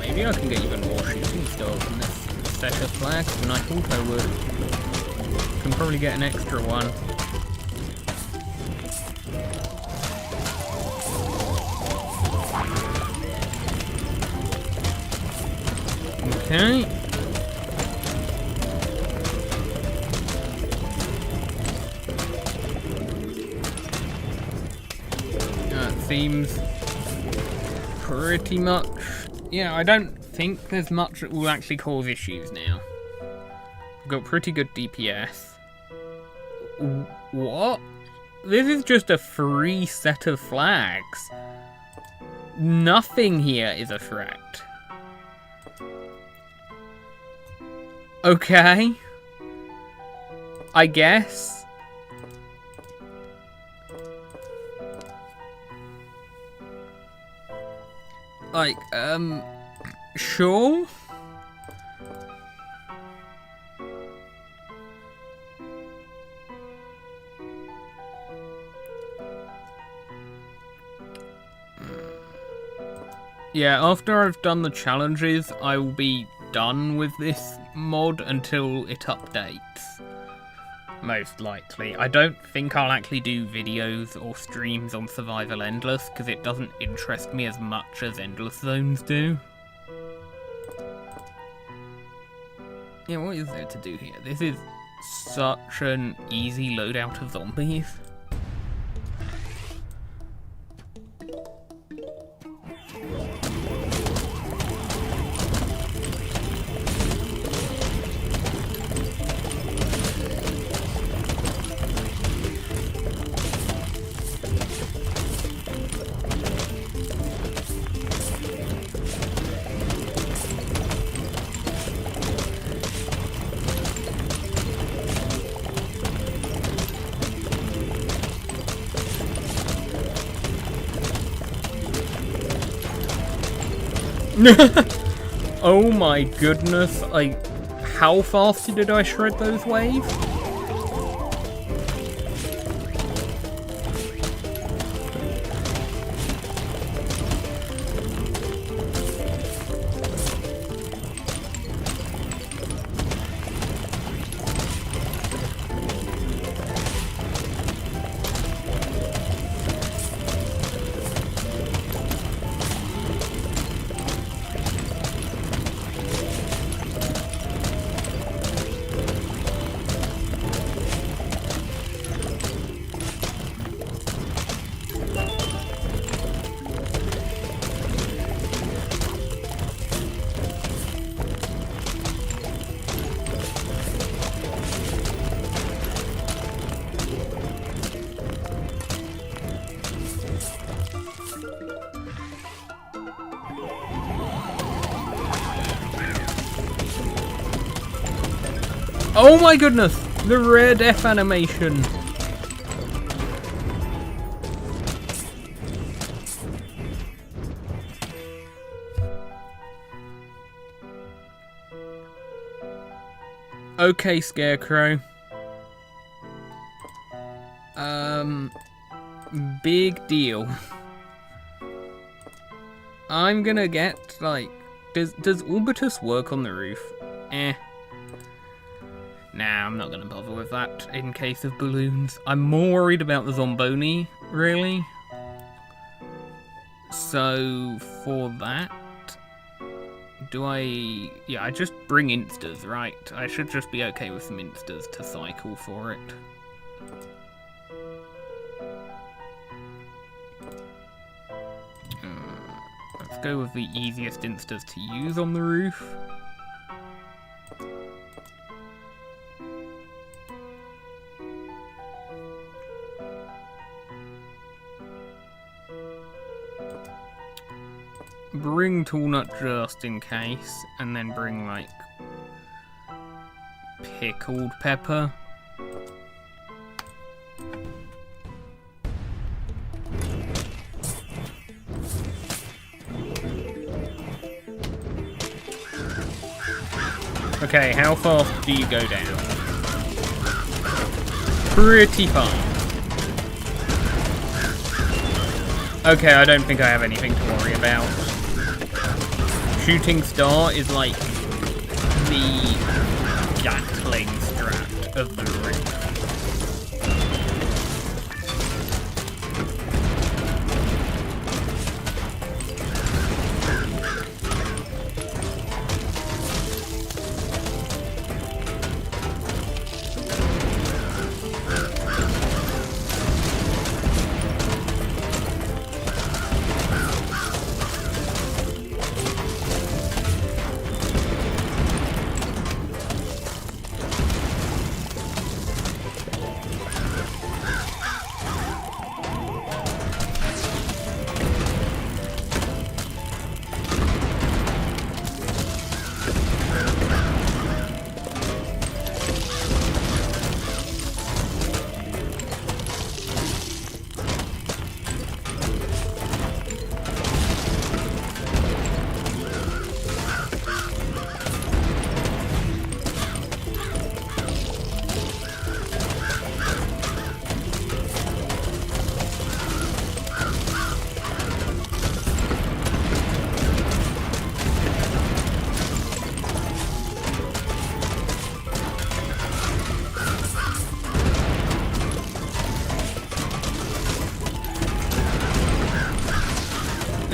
Maybe I can get even more shooting stars in this set of flags than I thought I would. Can probably get an extra one. Okay. That seems pretty much... Yeah, I don't think there's much that will actually cause issues now. We've got pretty good DPS. What? This is just a free set of flags. Nothing here is a threat. Okay. I guess. Like, sure? Yeah, after I've done the challenges, I will be done with this mod until it updates. Most likely. I don't think I'll actually do videos or streams on Survival Endless, because it doesn't interest me as much as Endless Zones do. Yeah, what is there to do here? This is such an easy loadout of zombies. Oh my goodness, how fast did I shred those waves? Oh my goodness! The rare death animation! Okay, Scarecrow. Big deal. I'm gonna get, like... Does Orbitus work on the roof? Nah, I'm not gonna bother with that in case of balloons. I'm more worried about the Zomboni, really. So, for that... Yeah, I just bring instas, right? I should just be okay with some instas to cycle for it. Let's go with the easiest instas to use on the roof. Bring Toolnut just in case, and then bring, like, pickled pepper. Okay, how fast do you go down? Pretty fast. Okay, I don't think I have anything to worry about. Shooting Star is like the Gatling strat of the ring.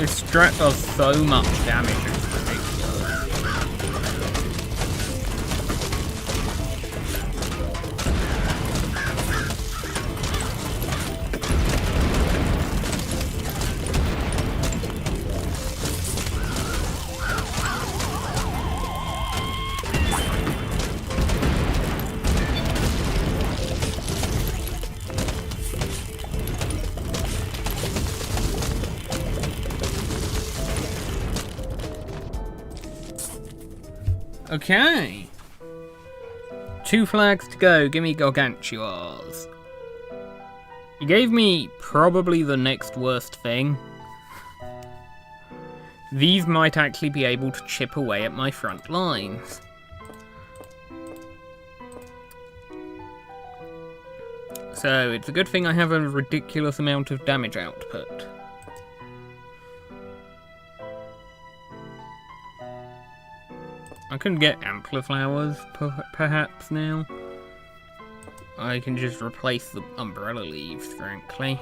This strat does so much damage, it's ridiculous. Okay. 2 flags to go. Give me Gargantuars. You gave me probably the next worst thing. These might actually be able to chip away at my front lines. So it's a good thing I have a ridiculous amount of damage output. I can get Ampliflowers, perhaps, now. I can just replace the Umbrella Leaves, frankly.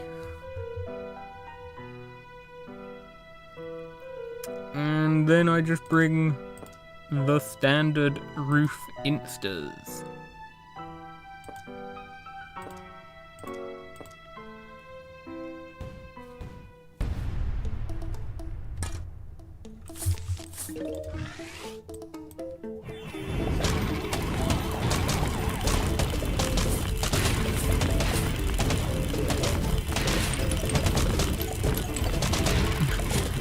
And then I just bring the standard Roof Instas.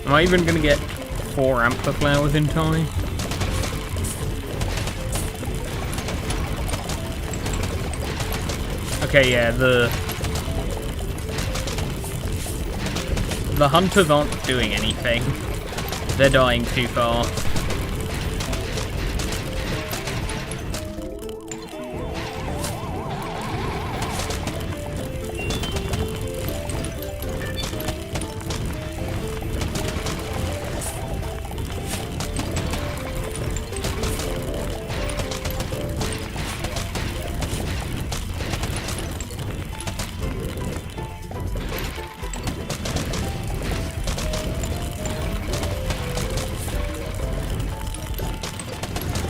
Am I even gonna get 4 Ampliflowers in time? Okay, yeah, the hunters aren't doing anything. They're dying too fast.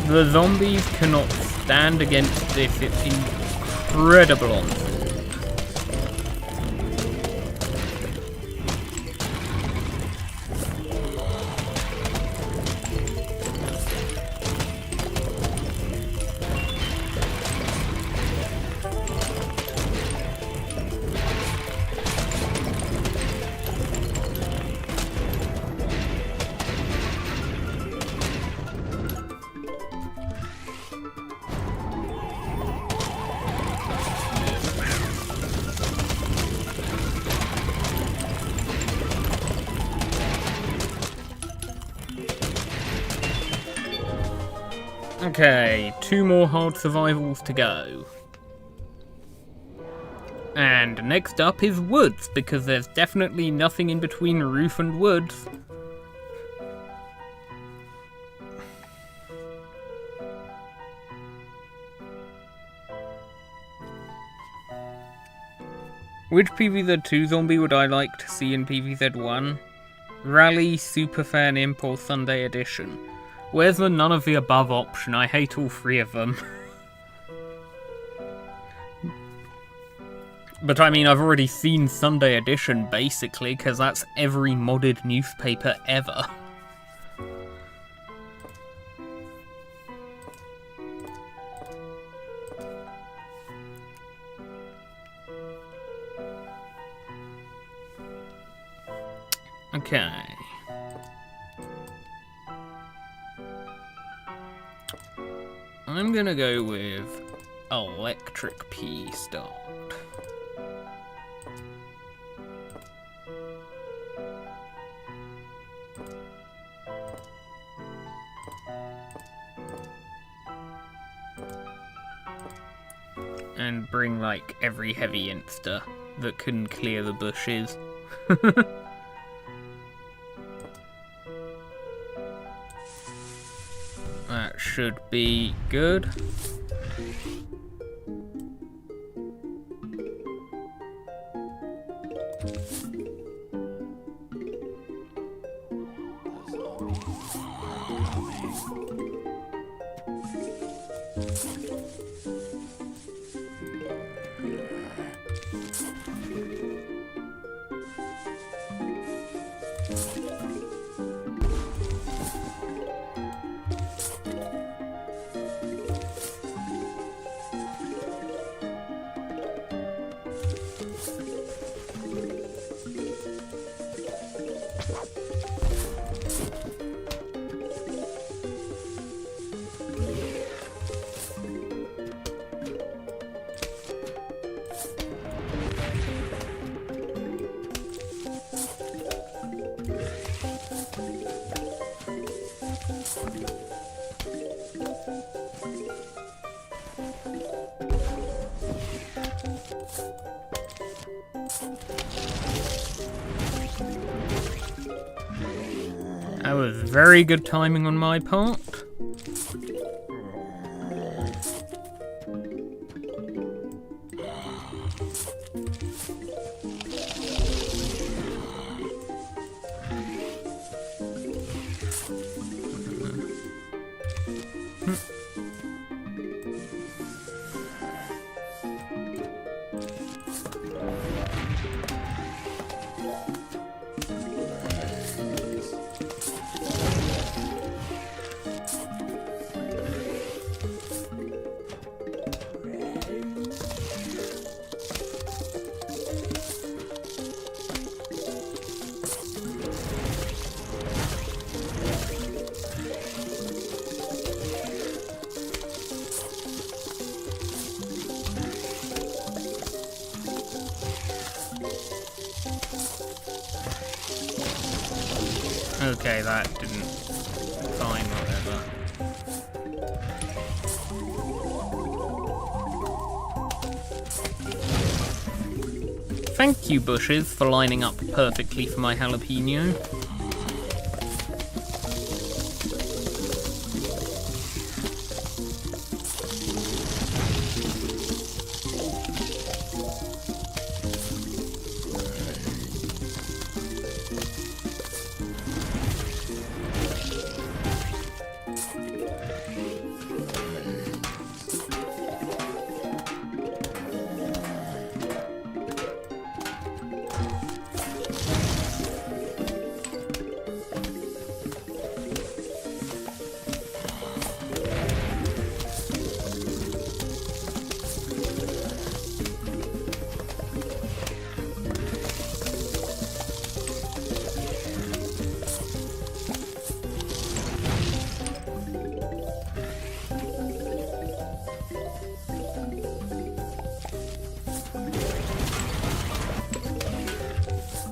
The zombies cannot stand against this, it's incredible onslaught. Okay, 2 more hard survivals to go. And next up is woods, because there's definitely nothing in between roof and woods. Which PvZ2 zombie would I like to see in PvZ1? Rally, Superfan Imp, or Sunday Edition? Where's the none of the above option? I hate all 3 of them. But I mean, I've already seen Sunday Edition, basically, because that's every modded newspaper ever. Okay. I'm gonna go with Electric Pea start. And bring like every heavy insta that can clear the bushes. That should be good. That was very good timing on my part. Okay, that didn't... Fine, whatever. Thank you, bushes, for lining up perfectly for my jalapeno.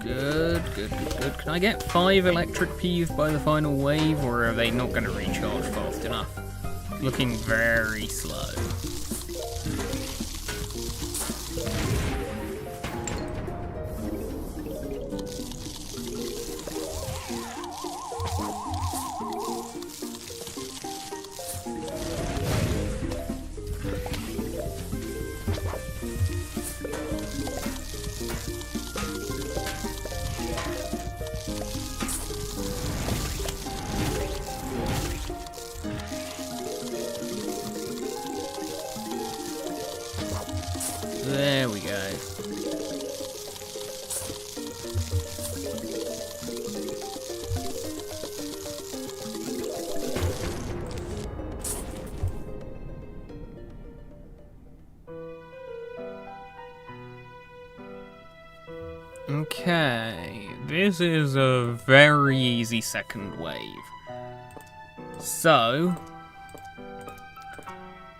Good. Can I get 5 electric peas by the final wave, or are they not going to recharge fast enough? Looking very slow. There we go. Okay, this is a very easy second wave. So,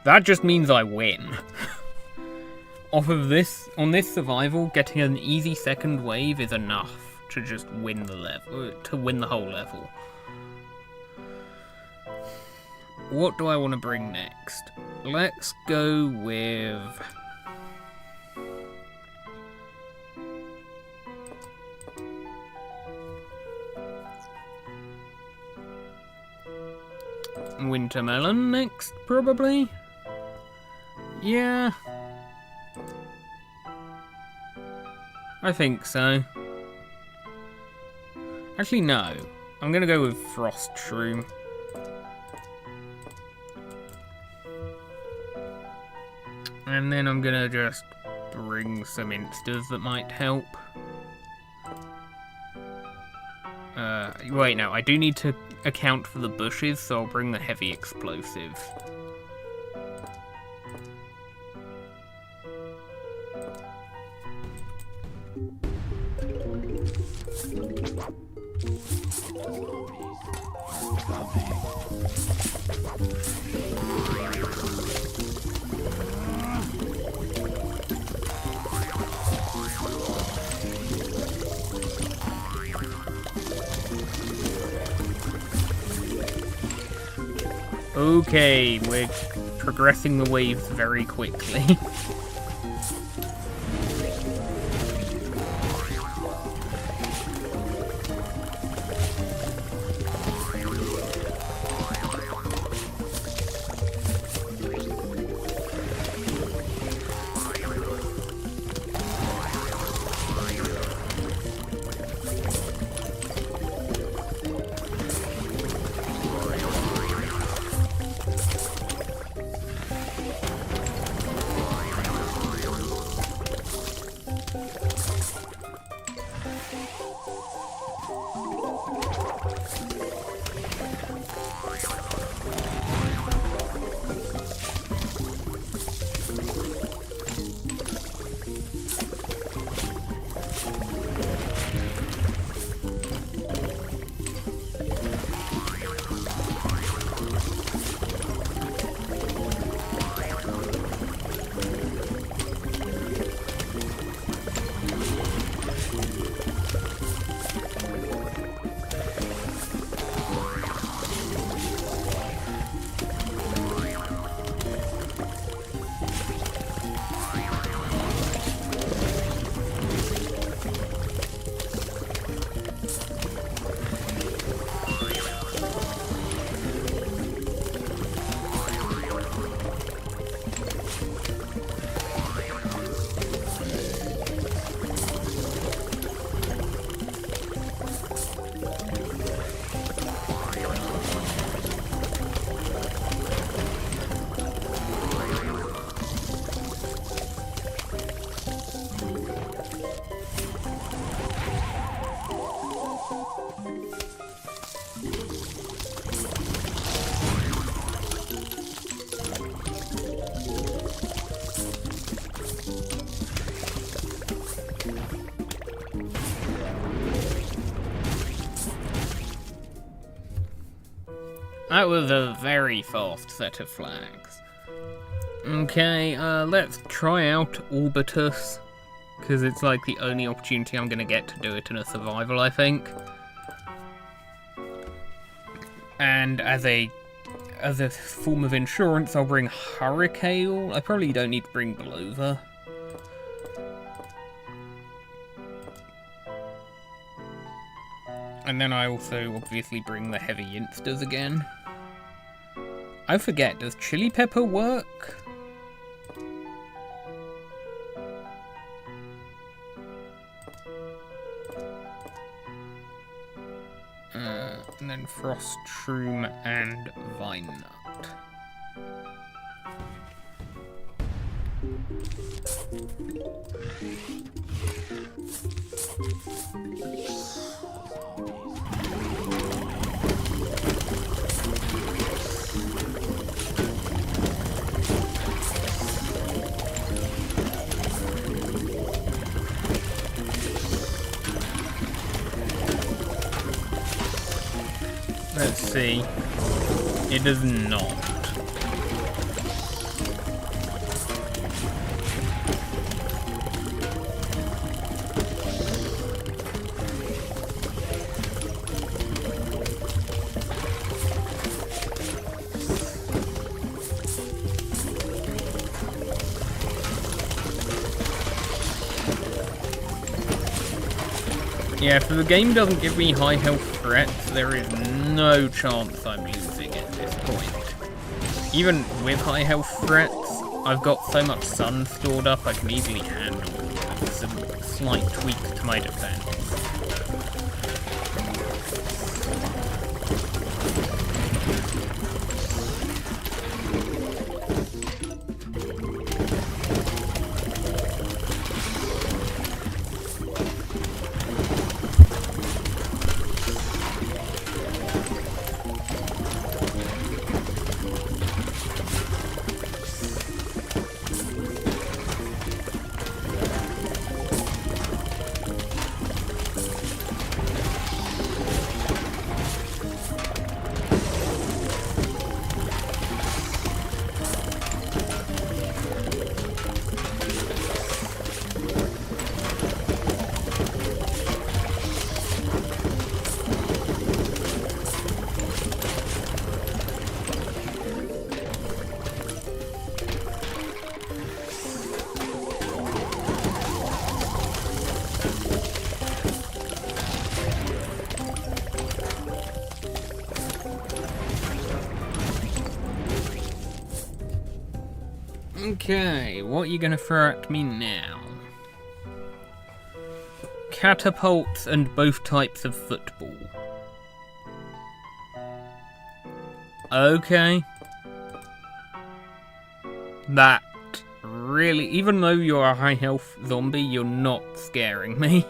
that just means I win. Off of this, on this survival, getting an easy second wave is enough to just win the level, to win the whole level. What do I want to bring next? Let's go with... Wintermelon next, probably? Yeah. I think so. Actually, no. I'm gonna go with Frost Shroom. And then I'm gonna just bring some instas that might help. Wait, no, I do need to account for the bushes, so I'll bring the heavy explosives. Okay, we're progressing the waves very quickly. That was a very fast set of flags. Okay, let's try out Orbitus, because it's like the only opportunity I'm going to get to do it in a survival, I think. And as a form of insurance, I'll bring Hurricane. I probably don't need to bring Blover. And then I also obviously bring the heavy instas again. I forget, does Chili Pepper work? And then Frost Shroom and Vine Nut. Let's see. It does not. Yeah, if the game doesn't give me high health threats, there is no chance I'm losing at this point. Even with high health threats, I've got so much sun stored up I can easily handle some slight tweaks to my defense. Okay, what are you gonna throw at me now? Catapults and both types of football. Okay. That really, even though you're a high health zombie, you're not scaring me.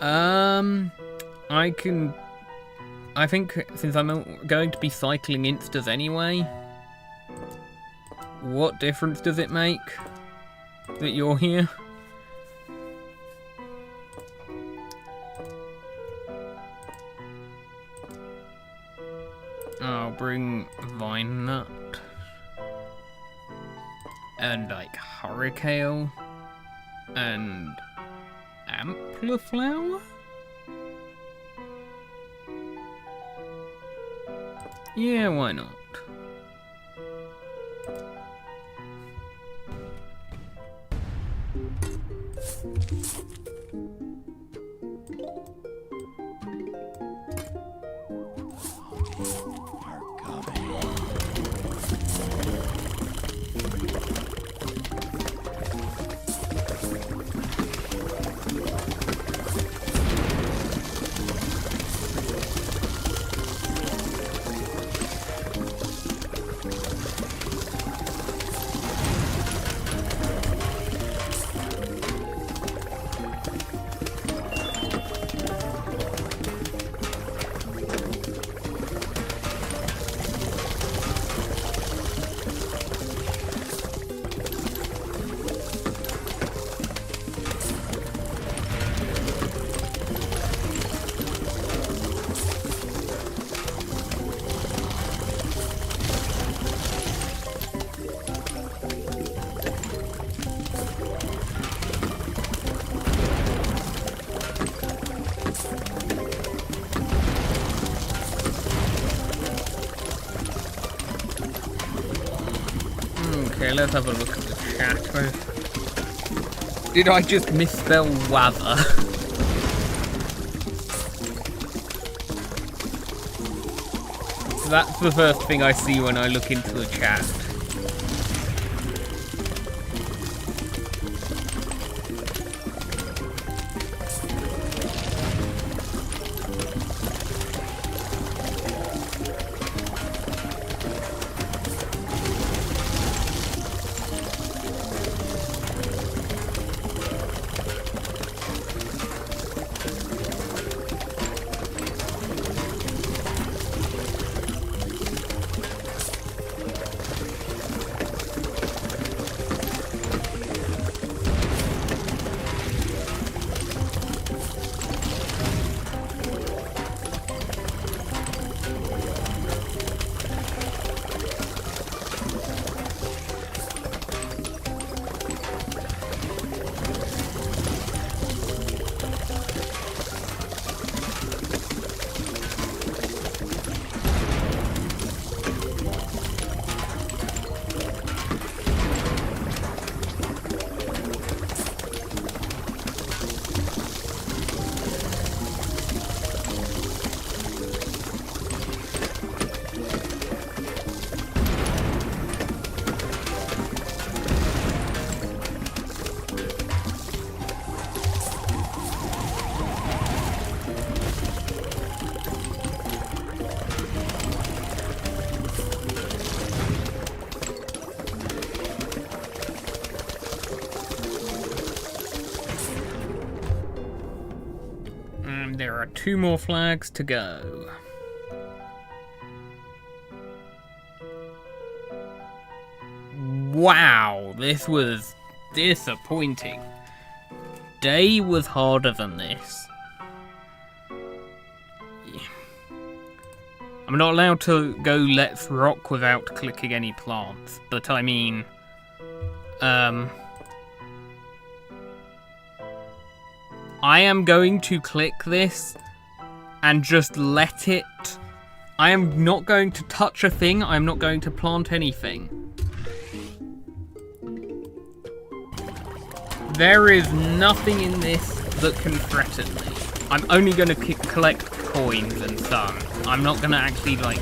I think since I'm going to be cycling instas anyway, what difference does it make that you're here? I'll bring Vine Nut and like Hurricane and Ampliflower? Yeah, why not? let's have a look at the chat. Did I just misspell wather? That's the first thing I see when I look into the chat. There are 2 more flags to go. Wow, this was disappointing. Day was harder than this. I'm not allowed to go Let's Rock without clicking any plants, but I mean, I am going to click this and just let it. I am not going to touch a thing. I'm not going to plant anything. There is nothing in this that can threaten me. I'm only going to collect coins and sun. I'm not going to actually, like...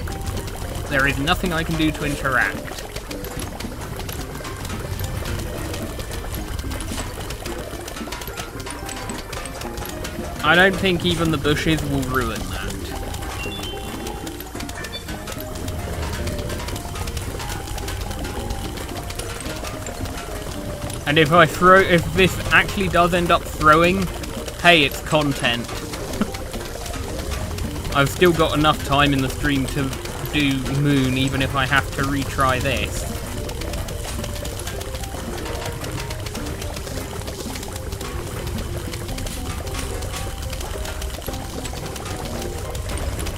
There is nothing I can do to interact. I don't think even the bushes will ruin that. And if this actually does end up throwing, hey, it's content. I've still got enough time in the stream to do Moon, even if I have to retry this.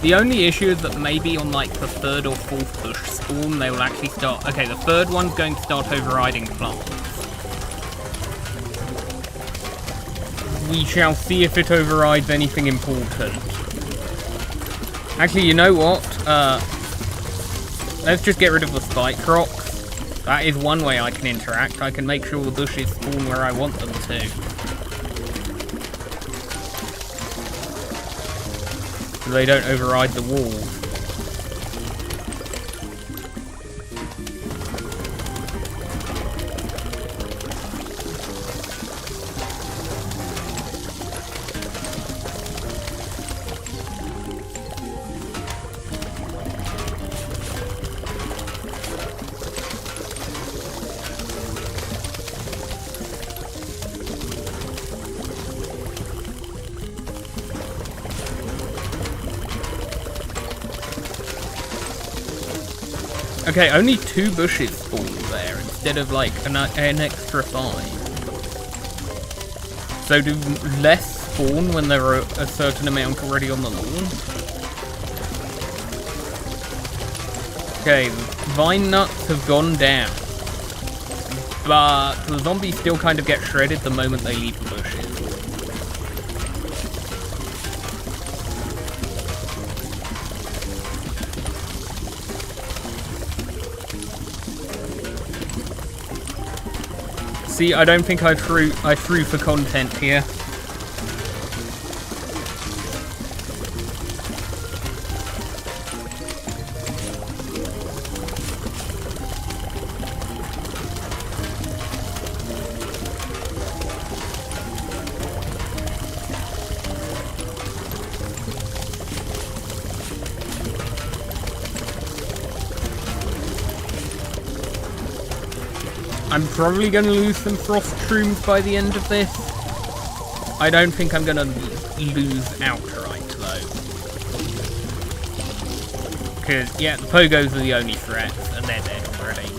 The only issue is that maybe on like the 3rd or 4th bush spawn, they will actually start... Okay, the 3rd one's going to start overriding plants. We shall see if it overrides anything important. Actually, you know what? Let's just get rid of the spike rocks. That is one way I can interact. I can make sure the bushes spawn where I want them to. So they don't override the walls. Okay, only 2 bushes spawn there instead of like an extra 5. So do less spawn when there are a certain amount already on the lawn? Okay, vine nuts have gone down. But the zombies still kind of get shredded the moment they leave the bushes. See, I don't think I threw for content here. I'm probably going to lose some frost shrooms by the end of this. I don't think I'm going to lose outright, though. Because, yeah, the pogos are the only threats, and they're dead already.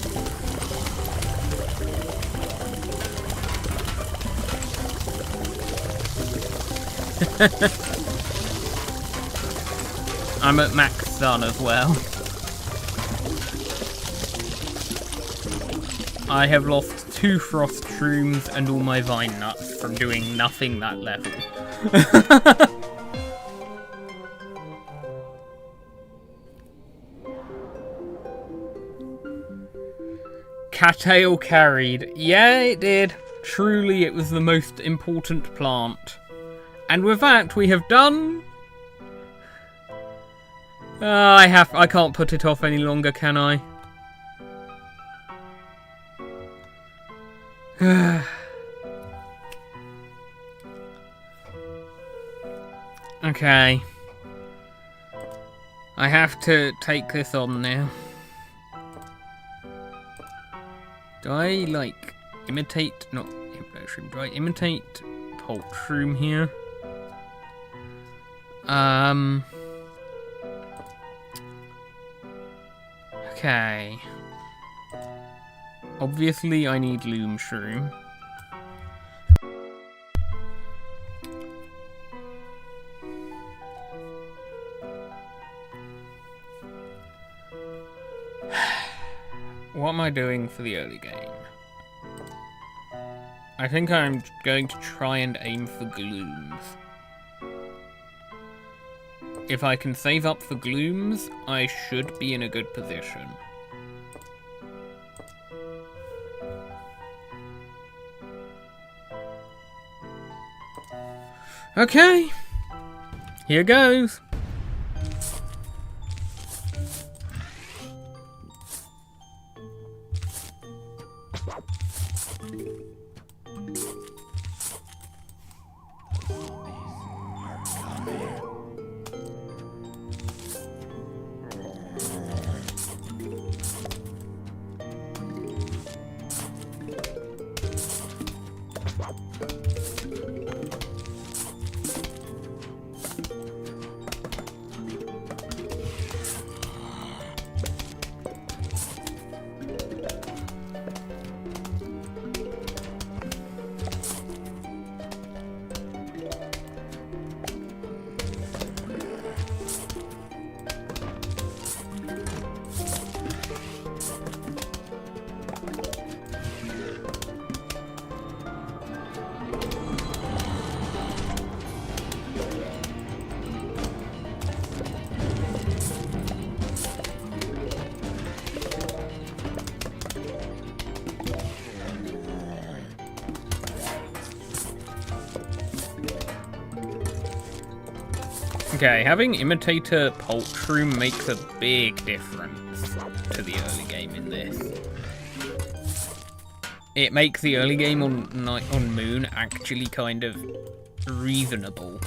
I'm at max stun as well. I have lost 2 frost shrooms and all my vine nuts from doing nothing that level. Cattail carried. Yeah, it did. Truly, it was the most important plant. And with that, we have done... I can't put it off any longer, can I? Okay. I have to take this on now. Do I, like, imitate... Not Hypnoshroom. Do I imitate Poltshroom here? Okay. Obviously, I need Loom Shroom. What am I doing for the early game? I think I'm going to try and aim for Glooms. If I can save up for Glooms, I should be in a good position. Okay, here goes. Okay, having Imitator Poltshroom makes a big difference to the early game in this. It makes the early game on Moon actually kind of reasonable.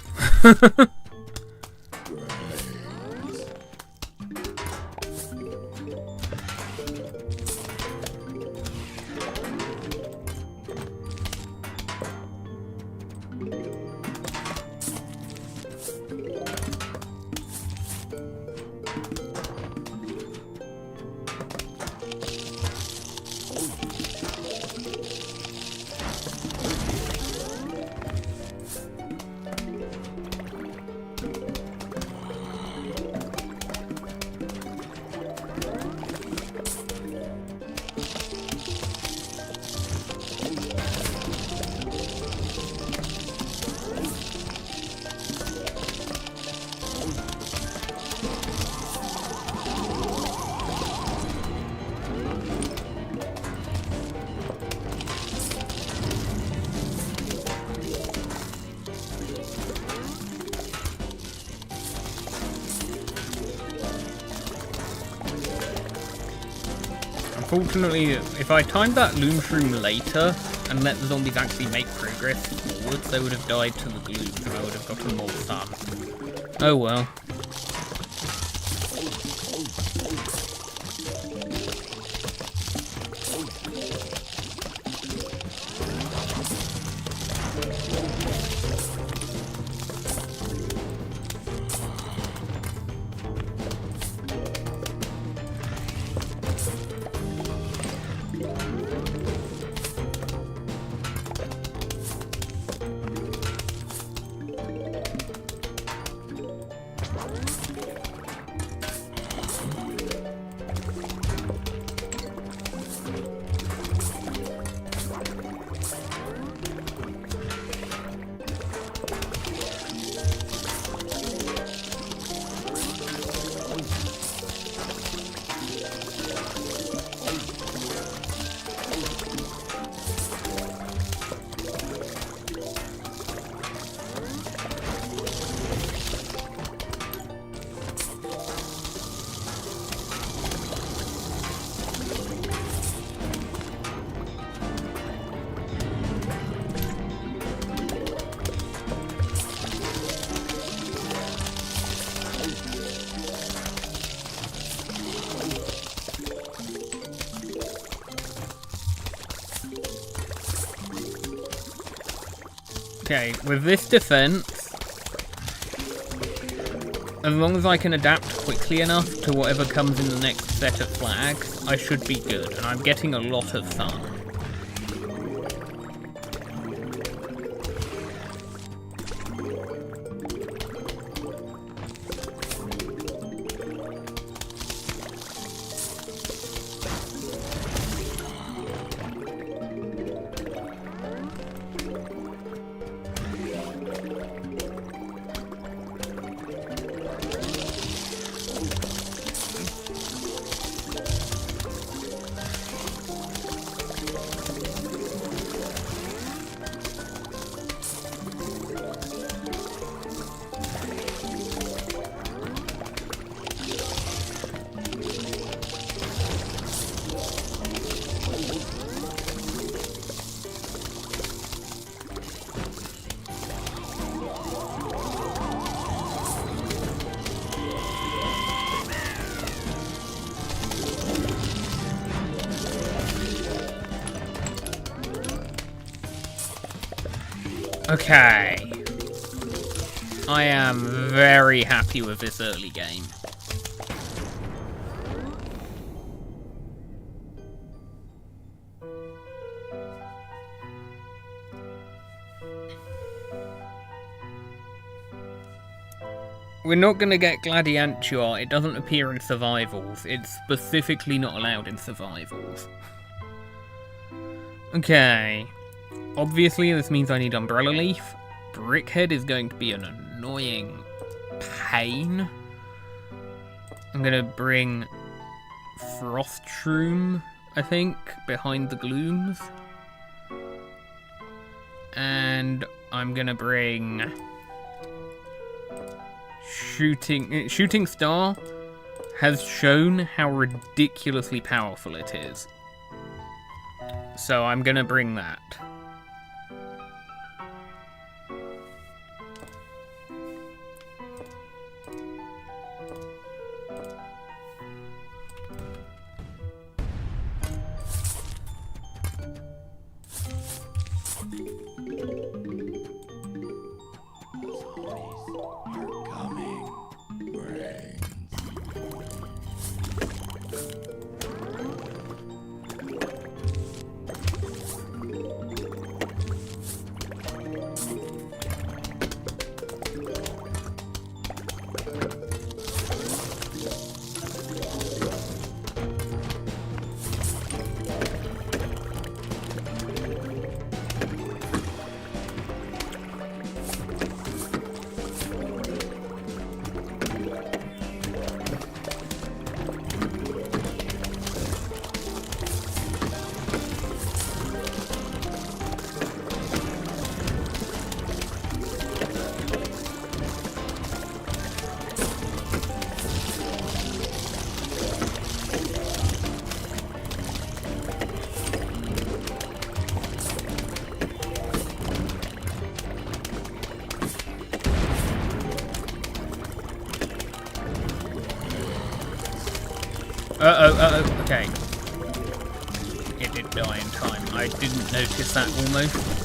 Unfortunately, if I timed that loom shroom later and let the zombies actually make progress forwards, they would have died to the glooms and I would have gotten more sun. Oh well. Okay, with this defense, as long as I can adapt quickly enough to whatever comes in the next set of flags, I should be good, and I'm getting a lot of sun. Okay. I am very happy with this early game. We're not going to get Gladiantua. It doesn't appear in survivals. It's specifically not allowed in survivals. Okay. Obviously, this means I need Umbrella Leaf. Brickhead is going to be an annoying pain. I'm going to bring Frost Shroom, I think, behind the glooms. And I'm going to bring Shooting Star has shown how ridiculously powerful it is. So I'm going to bring that. Uh-oh, okay. It did die in time. I didn't notice that almost.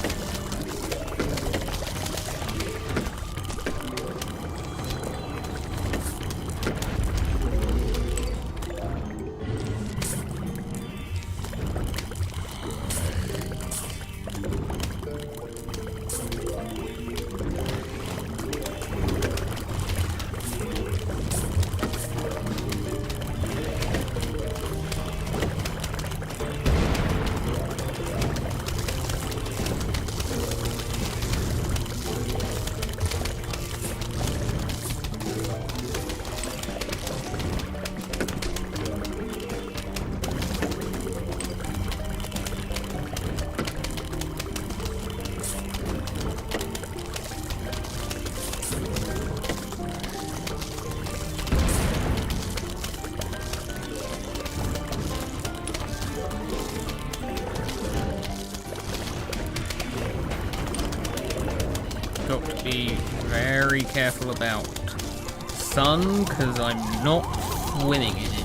Got to be very careful about sun, because I'm not swimming in it.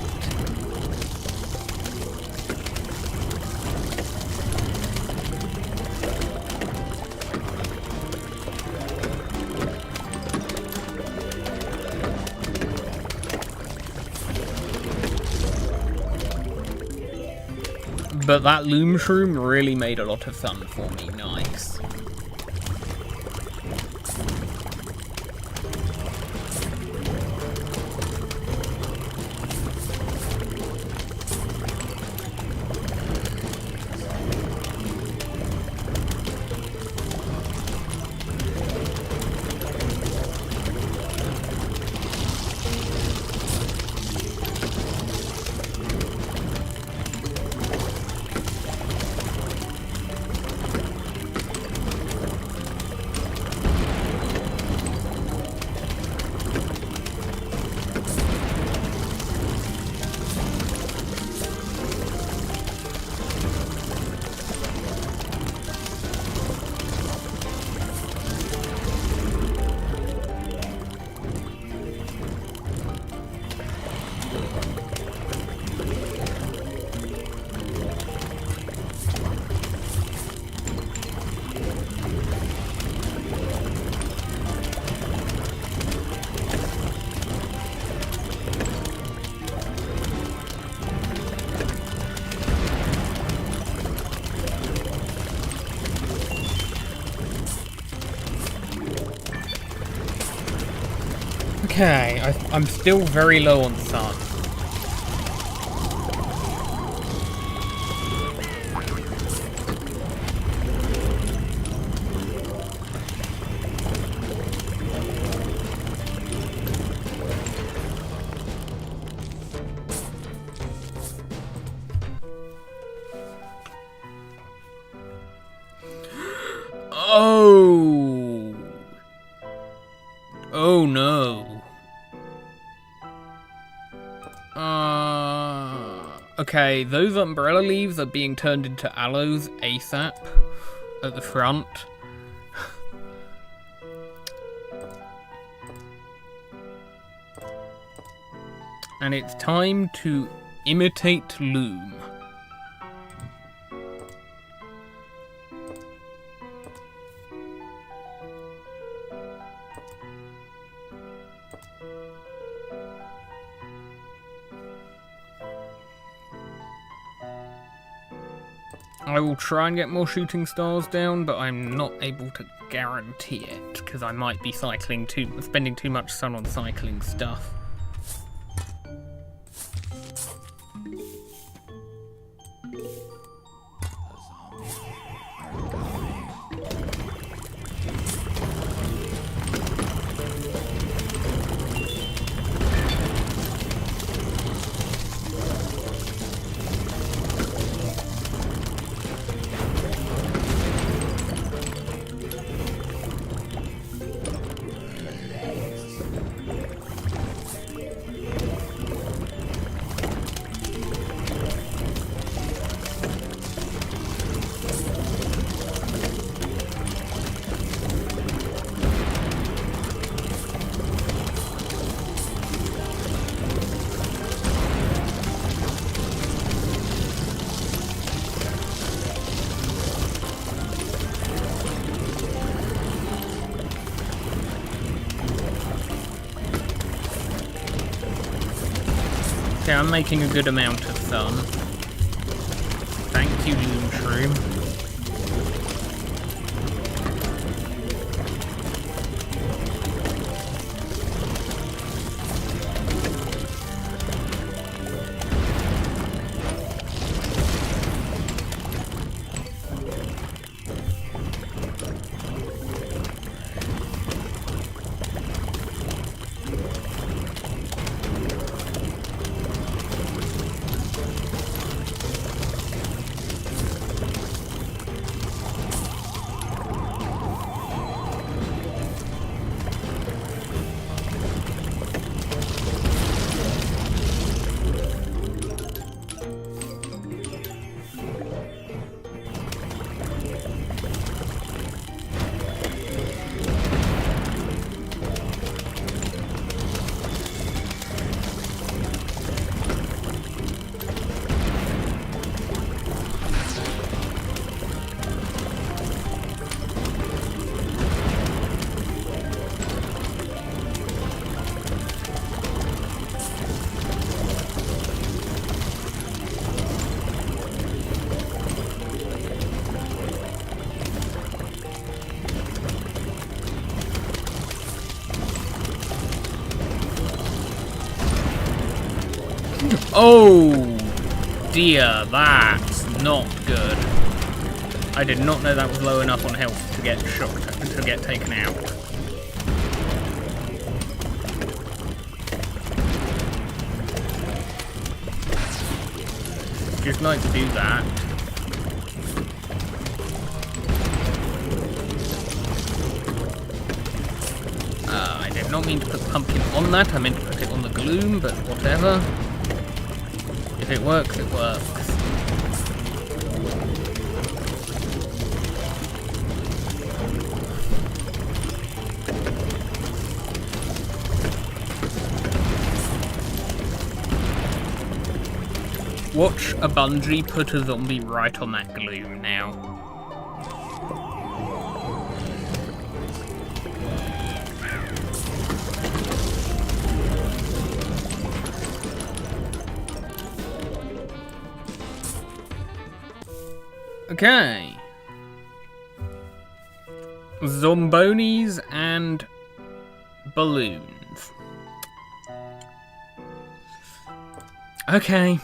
But that loom shroom really made a lot of sun for me. Nice. Okay, I'm still very low on sun. Oh! Oh no. Okay, those umbrella leaves are being turned into aloes ASAP at the front. And it's time to imitate loom. I will try and get more shooting stars down, but I'm not able to guarantee it, because I might be spending too much sun on cycling stuff. Okay, I'm making a good amount of sun. Thank you, Loom Shroom. Oh dear, that's not good. I did not know that was low enough on health to get shocked, to get taken out. Just like to do that. I did not mean to put pumpkin on that, I meant to put it on the gloom, but whatever. If it works, it works. Watch a bungee put a zombie right on that gloom now. Okay. Zombonis and balloons. Okay.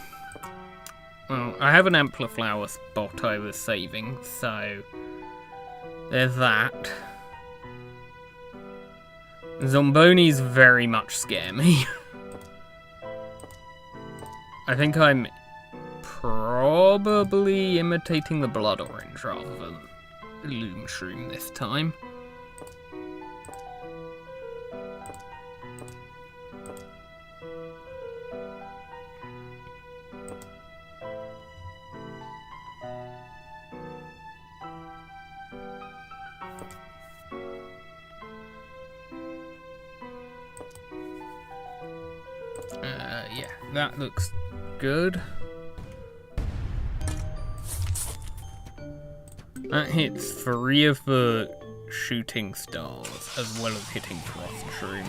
Well, I have an ampliflower spot I was saving, so there's that. Zombonis very much scare me. I think I'm probably imitating the blood orange rather than Loom Shroom this time. Yeah, that looks good. That hits 3 of the shooting stars, as well as hitting frost shrooms.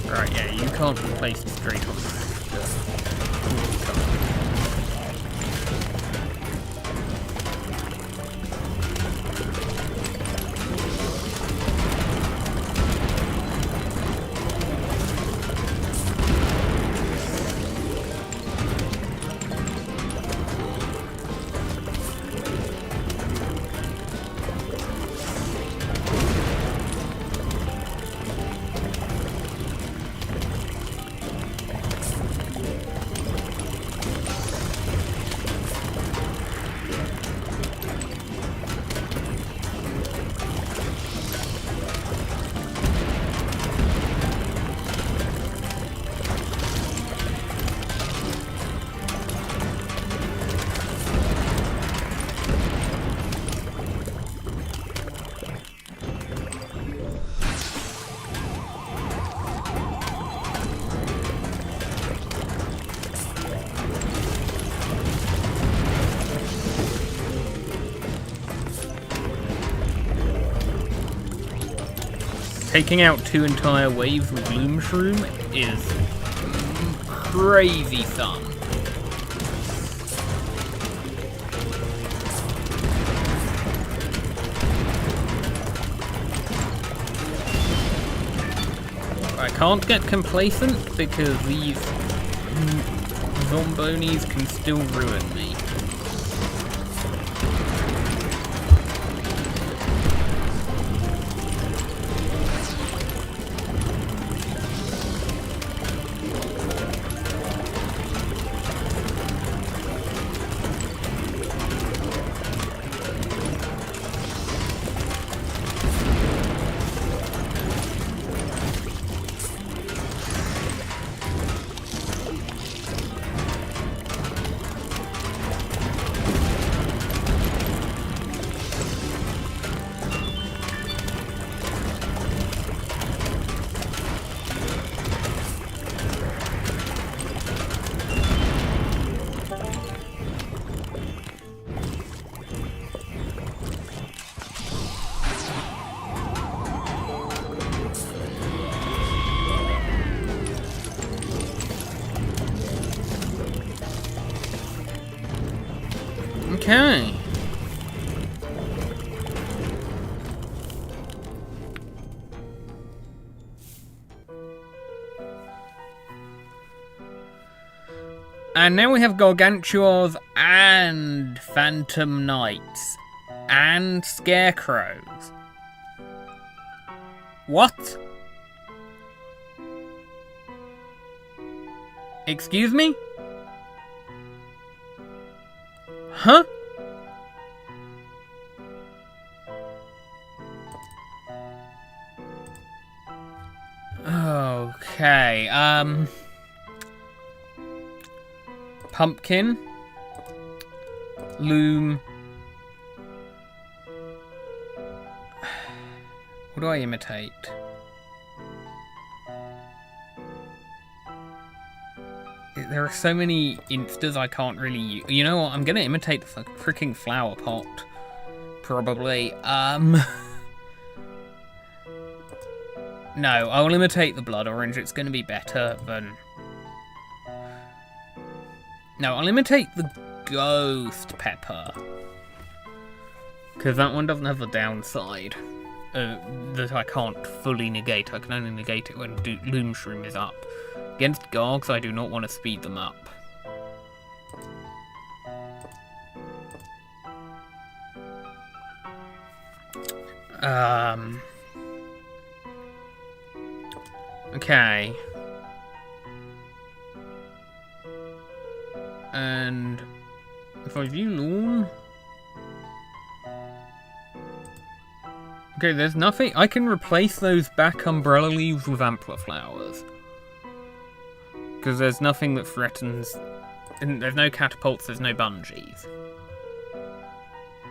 Right, yeah, you can't be placed straight on that. taking out 2 entire waves with Loom Shroom is crazy fun. I can't get complacent because these zombonis can still ruin me. Okay. And now we have Gargantuars and Phantom Knights and Scarecrows. What? Excuse me? Huh? Okay, Pumpkin, Loom. What do I imitate? There are so many instas I can't really use. You know what? I'm gonna imitate the freaking flower pot. Probably. No, I will imitate the blood orange. It's gonna be better than... No, I'll imitate the ghost pepper. Because that one doesn't have the downside that I can't fully negate. I can only negate it when Loom Shroom is up. Against Gargs, I do not want to speed them up. Okay. And if I view Lawn... Okay, there's nothing... I can replace those back umbrella leaves with Ampler flowers. Because there's nothing that threatens... There's no catapults, there's no bungees.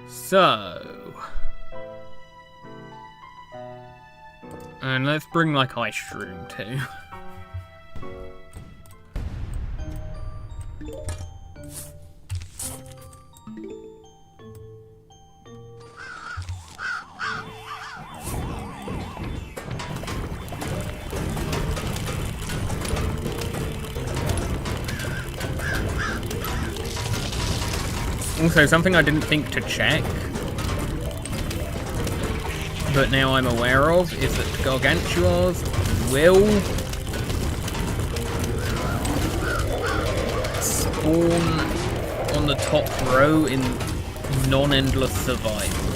So... And let's bring, like, Ice Shroom, too. Also, something I didn't think to check, but now I'm aware of, is that Gargantuars will spawn on the top row in non-endless survival.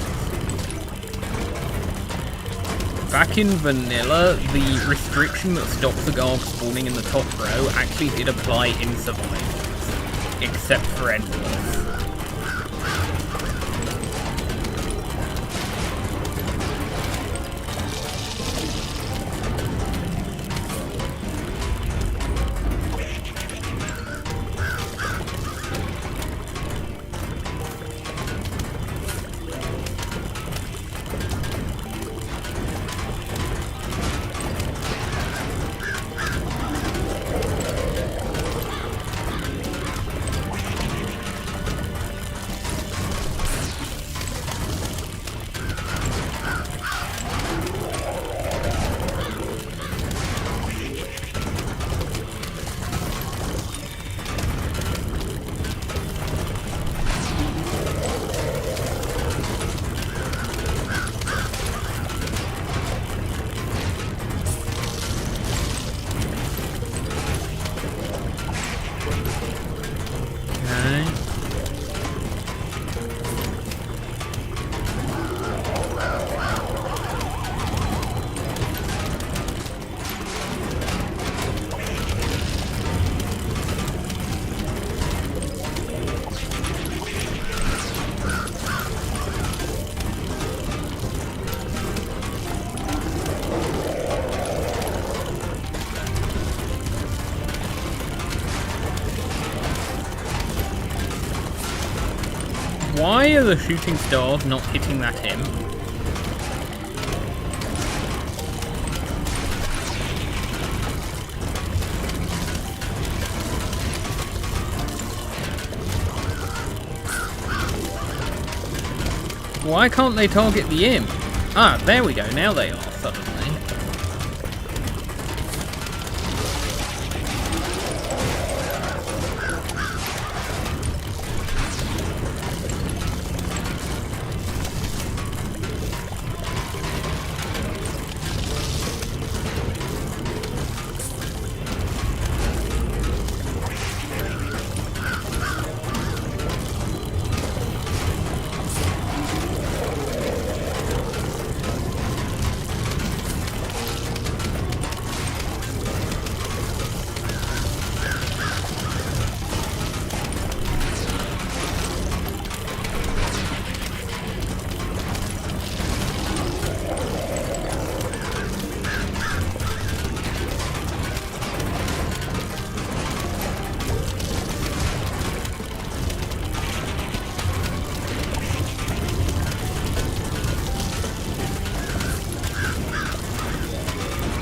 Back in vanilla, the restriction that stops the Garg spawning in the top row actually did apply in survival, except for endless. are the shooting stars not hitting that imp? Why can't they target the imp? Ah, there we go, now they are, suddenly.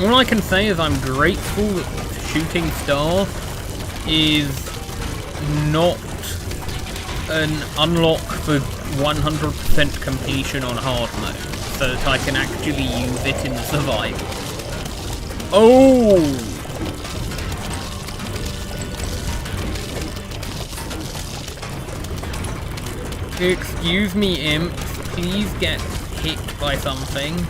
All I can say is I'm grateful that Shooting Star is not an unlock for 100% completion on hard mode, so that I can actually use it in the survival. Oh! Excuse me, imps, please get hit by something.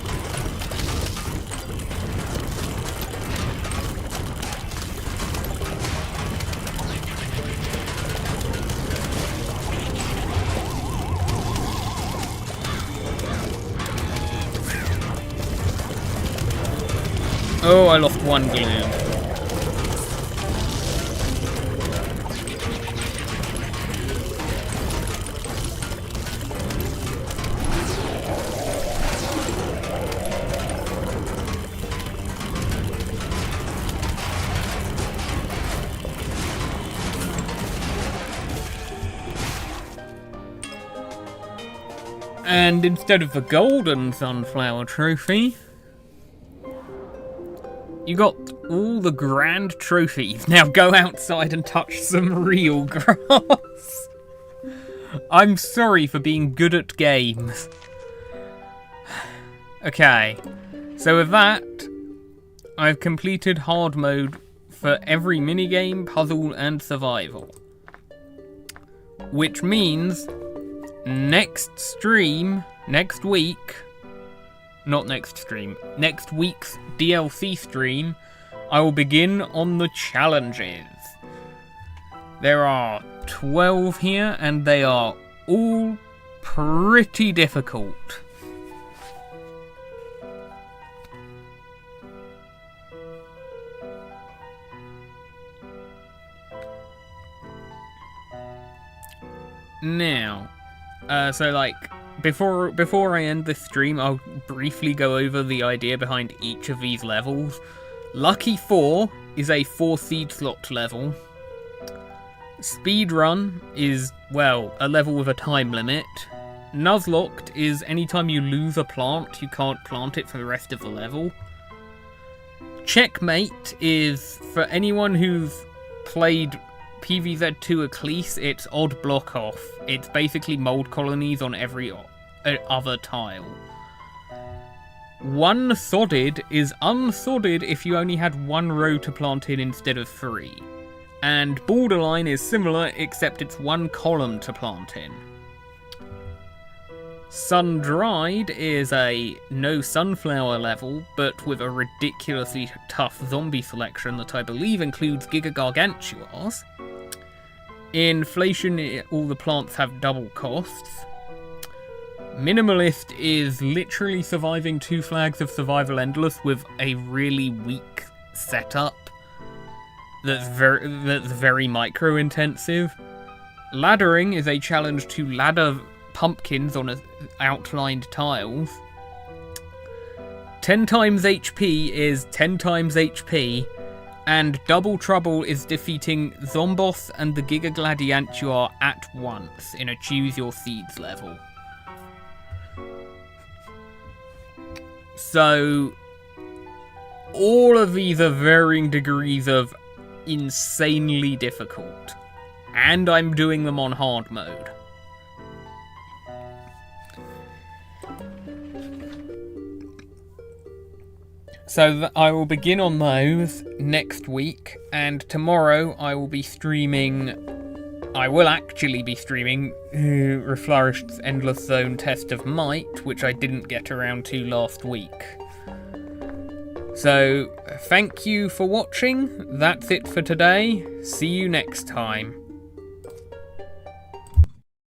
Oh, I lost one gloom. And instead of the golden sunflower trophy, you got all the grand trophies. Now go outside and touch some real grass. I'm sorry for being good at games. Okay, so with that, I've completed hard mode for every minigame, puzzle, and survival. Which means next week's DLC stream, I will begin on the challenges. There are 12 here, and they are all pretty difficult. Now, Before I end this stream, I'll briefly go over the idea behind each of these levels. Lucky 4 is a 4 seed slot level. Speedrun is, well, a level with a time limit. Nuzlocked is anytime you lose a plant, you can't plant it for the rest of the level. Checkmate is for anyone who's played PvZ2 Eclipse, it's odd block off. It's basically mold colonies on every other tile. One sodded is unsodded if you only had one row to plant in instead of 3. And borderline is similar, except it's one column to plant in. Sun-dried is a no sunflower level, but with a ridiculously tough zombie selection that I believe includes Giga Gargantuars. Inflation, all the plants have double costs. Minimalist is literally surviving 2 flags of Survival Endless with a really weak setup that's very micro-intensive. Laddering is a challenge to ladder pumpkins on outlined tiles. 10 times HP is 10 times HP, And Double Trouble is defeating Zomboss and the Giga Gladiantua at once in a Choose Your Seeds level. So, all of these are varying degrees of insanely difficult. And I'm doing them on hard mode. So I will begin on those next week, and tomorrow I will be streaming... I will actually be streaming Reflourished's Endless Zone Test of Might, which I didn't get around to last week. So, thank you for watching, that's it for today, see you next time.